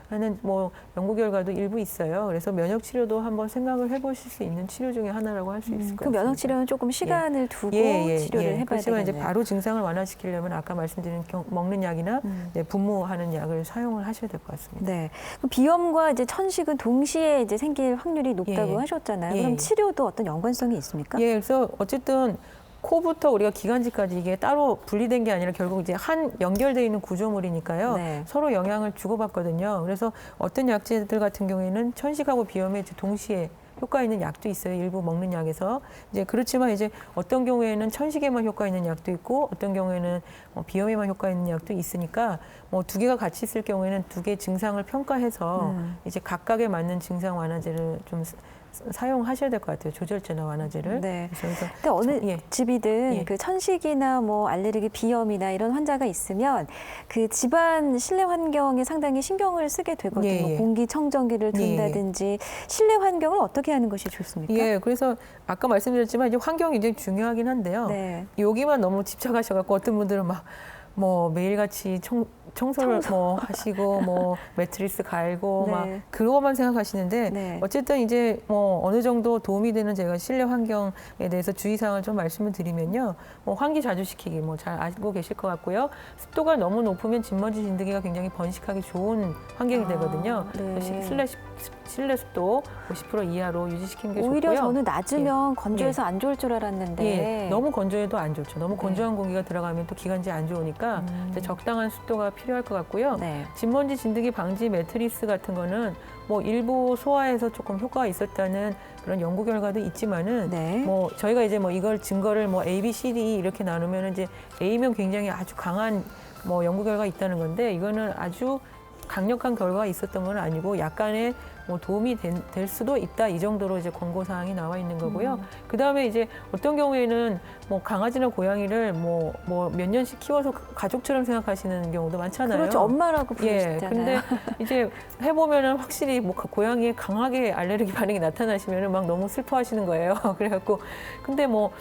하는 뭐 연구 결과도 일부 있어요. 그래서 면역 치료도 한번 생각을 해보실 수 있는 치료 중에 하나라고 할 수 있을 것 그 같습니다. 면역 치료는 조금 시간을 두고 치료를 해봐야 그렇지만 이제 되겠네요. 바로 증상을 완화시키려면 아까 말씀드린 먹는 약이나 네, 분무하는 약을 사용을 하셔야 될 것 같습니다. 네. 그럼 비염과 이제 천식은 동시에 이제 생길 확률이 높다고 예. 하셨잖아요. 예. 그럼 치료도 어떤 연관성이 있습니까? 예, 그래서 어쨌든 코부터 우리가 기관지까지 이게 따로 분리된 게 아니라 결국 이제 한 연결되어 있는 구조물이니까요. 네. 서로 영향을 주고받거든요. 그래서 어떤 약제들 같은 경우에는 천식하고 비염에 이제 동시에 효과 있는 약도 있어요. 일부 먹는 약에서. 이제 그렇지만 이제 어떤 경우에는 천식에만 효과 있는 약도 있고 어떤 경우에는 비염에만 효과 있는 약도 있으니까 뭐 두 개가 같이 있을 경우에는 두 개 증상을 평가해서 이제 각각에 맞는 증상 완화제를 좀 사용하셔야 될 것 같아요. 조절제나 완화제를. 네. 그래서 근데 어느 예. 집이든 예. 그 천식이나 뭐 알레르기, 비염이나 이런 환자가 있으면 그 집안 실내 환경에 상당히 신경을 쓰게 되거든요. 예, 예. 공기청정기를 예, 예. 둔다든지 실내 환경을 어떻게 하는 것이 좋습니까? 예, 그래서 아까 말씀드렸지만 이제 환경이 굉장히 중요하긴 한데요. 네. 여기만 너무 집착하셔갖고 어떤 분들은 막 뭐 매일같이 청소를 뭐 하시고 뭐 매트리스 갈고 네. 막 그거만 생각하시는데 네. 어쨌든 이제 뭐 어느 정도 도움이 되는 제가 실내 환경에 대해서 주의사항을 좀 말씀을 드리면요. 뭐 환기 자주 시키기 뭐 잘 알고 계실 것 같고요. 습도가 너무 높으면 진먼지 진드기가 굉장히 번식하기 좋은 환경이 되거든요. 네. 그래서 실내 습도 50% 이하로 유지시키는 게 오히려 좋고요. 저는 낮으면 건조해서 안 좋을 줄 알았는데 예, 너무 건조해도 안 좋죠. 너무 네. 건조한 공기가 들어가면 또 기관지에 안 좋으니까 이제 적당한 습도가 필요할 것 같고요. 네. 진먼지 진드기 방지 매트리스 같은 거는 뭐 일부 소화에서 조금 효과가 있었다는 그런 연구 결과도 있지만은 네. 뭐 저희가 이제 뭐 이걸 증거를 뭐 A, B, C, D 이렇게 나누면 이제 A면 굉장히 아주 강한 뭐 연구 결과가 있다는 건데 이거는 아주 강력한 결과가 있었던 건 아니고 약간의 뭐 도움이 될 수도 있다 이 정도로 이제 권고 사항이 나와 있는 거고요. 그 다음에 이제 어떤 경우에는 뭐 강아지나 고양이를 뭐 몇 년씩 키워서 가족처럼 생각하시는 경우도 많잖아요. 그렇죠. 엄마라고 예, 부르시잖아요. 근데 이제 해보면은 확실히 뭐 고양이에 강하게 알레르기 반응이 나타나시면은 막 너무 슬퍼하시는 거예요. 그래갖고 근데 뭐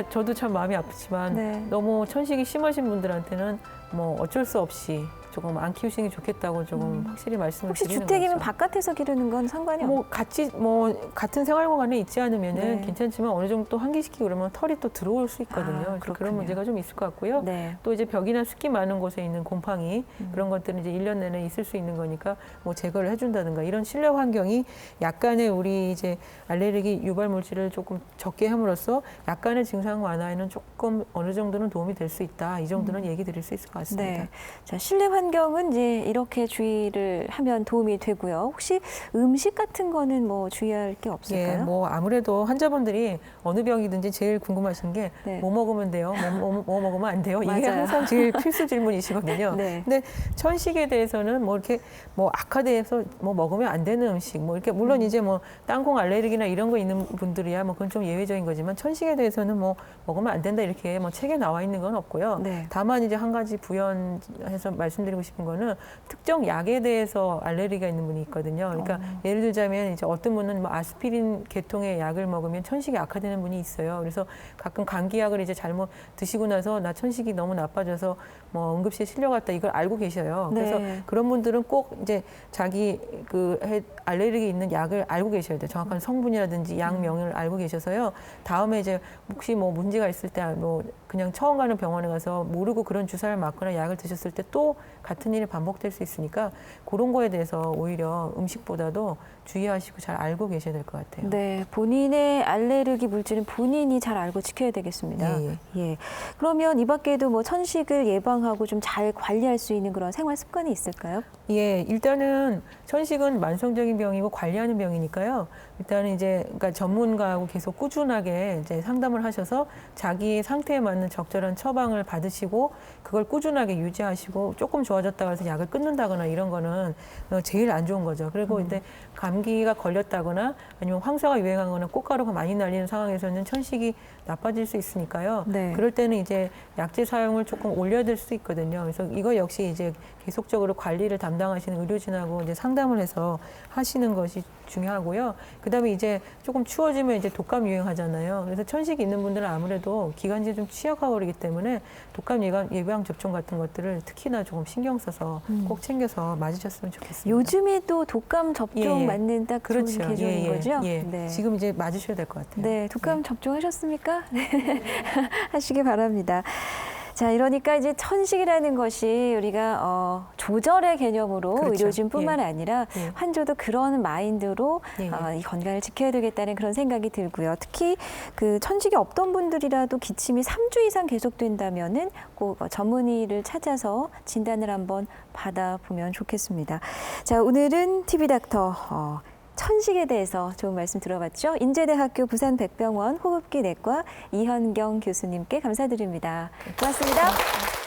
저도 참 마음이 아프지만 네. 너무 천식이 심하신 분들한테는 뭐 어쩔 수 없이 조금 안 키우시는 게 좋겠다고 조금 확실히 말씀을 혹시 드리는 주택이면 거죠. 바깥에서 기르는 건 상관이 없나요? 뭐 같이 뭐 같은 생활 공간에 있지 않으면은 네. 괜찮지만 어느 정도 또 환기시키고 그러면 털이 또 들어올 수 있거든요. 그래서 그렇군요. 그런 문제가 좀 있을 것 같고요. 네. 또 이제 벽이나 습기 많은 곳에 있는 곰팡이 그런 것들은 이제 1년 내내 있을 수 있는 거니까 뭐 제거를 해준다든가 이런 실내 환경이 약간의 우리 이제 알레르기 유발 물질을 조금 적게 함으로써 약간의 증상 완화에는 조금 어느 정도는 도움이 될 수 있다. 이 정도는 얘기 드릴 수 있을 것 같습니다. 네. 자, 실내 환경 환경은 이제 이렇게 주의를 하면 도움이 되고요. 혹시 음식 같은 거는 뭐 주의할 게 없을까요? 예, 뭐 아무래도 환자분들이 어느 병이든지 제일 궁금하신 게 네. 뭐 먹으면 돼요, 뭐 먹으면 안 돼요. 이게 맞아요. 항상 제일 필수 질문이시거든요. 네. 근데 천식에 대해서는 뭐 이렇게 뭐 악화돼서 뭐 먹으면 안 되는 음식, 뭐 이렇게 물론 이제 뭐 땅콩 알레르기나 이런 거 있는 분들이야 뭐 그건 좀 예외적인 거지만 천식에 대해서는 뭐 먹으면 안 된다 이렇게 뭐 책에 나와 있는 건 없고요. 네. 다만 이제 한 가지 부연해서 말씀드리고 싶은 거는 특정 약에 대해서 알레르기가 있는 분이 있거든요. 그러니까 예를 들자면 이제 어떤 분은 뭐 아스피린 계통의 약을 먹으면 천식이 악화되는 분이 있어요. 그래서 가끔 감기약을 이제 잘못 드시고 나서 나 천식이 너무 나빠져서 뭐 응급실에 실려갔다 이걸 알고 계셔요. 그래서 네. 그런 분들은 꼭 이제 자기 그 알레르기 있는 약을 알고 계셔야 돼요. 정확한 성분이라든지 약 명을 알고 계셔서요. 다음에 이제 혹시 뭐 문제가 있을 때 뭐 그냥 처음 가는 병원에 가서 모르고 그런 주사를 맞거나 약을 드셨을 때 또 같은 일이 반복될 수 있으니까 그런 거에 대해서 오히려 음식보다도 주의하시고 잘 알고 계셔야 될 것 같아요. 네, 본인의 알레르기 물질은 본인이 잘 알고 지켜야 되겠습니다. 예, 예. 그러면 이 밖에도 뭐 천식을 예방하고 좀 잘 관리할 수 있는 그런 생활 습관이 있을까요? 예, 일단은 천식은 만성적인 병이고 관리하는 병이니까요. 일단은 이제 그러니까 전문가하고 계속 꾸준하게 이제 상담을 하셔서 자기 상태에 맞는 적절한 처방을 받으시고 그걸 꾸준하게 유지하시고 조금 좋아졌다고 해서 약을 끊는다거나 이런 거는 제일 안 좋은 거죠. 그리고 이제 감기가 걸렸다거나 아니면 황사가 유행하거나 꽃가루가 많이 날리는 상황에서는 천식이 나빠질 수 있으니까요. 네. 그럴 때는 이제 약제 사용을 조금 올려둘 수 있거든요. 그래서 이거 역시 이제 계속적으로 관리를 담당하시는 의료진하고 이제 상담을 해서 하시는 것이 중요하고요. 그다음에 이제 조금 추워지면 이제 독감 유행하잖아요. 그래서 천식이 있는 분들은 아무래도 기관지에 좀 취약하고 그러기 때문에 독감 예방 접종 같은 것들을 특히나 조금 신경 써서 꼭 챙겨서 맞으셨으면 좋겠습니다. 요즘에 또 독감 접종 예. 맞는 딱 좋은 그렇죠. 계절인 거죠? 예. 네. 지금 이제 맞으셔야 될 것 같아요. 네, 독감 접종하셨습니까? 네. 하시기 바랍니다. 자, 이러니까 이제 천식이라는 것이 우리가 조절의 개념으로 그렇죠. 의료진뿐만 아니라 예. 환자도 그런 마인드로 예. 이 건강을 지켜야 되겠다는 그런 생각이 들고요. 특히 그 천식이 없던 분들이라도 기침이 3주 이상 계속된다면은 꼭 전문의를 찾아서 진단을 한번 받아보면 좋겠습니다. 자, 오늘은 TV닥터 천식에 대해서 좋은 말씀 들어봤죠? 인제대학교 부산백병원 호흡기 내과 이현경 교수님께 감사드립니다. 고맙습니다.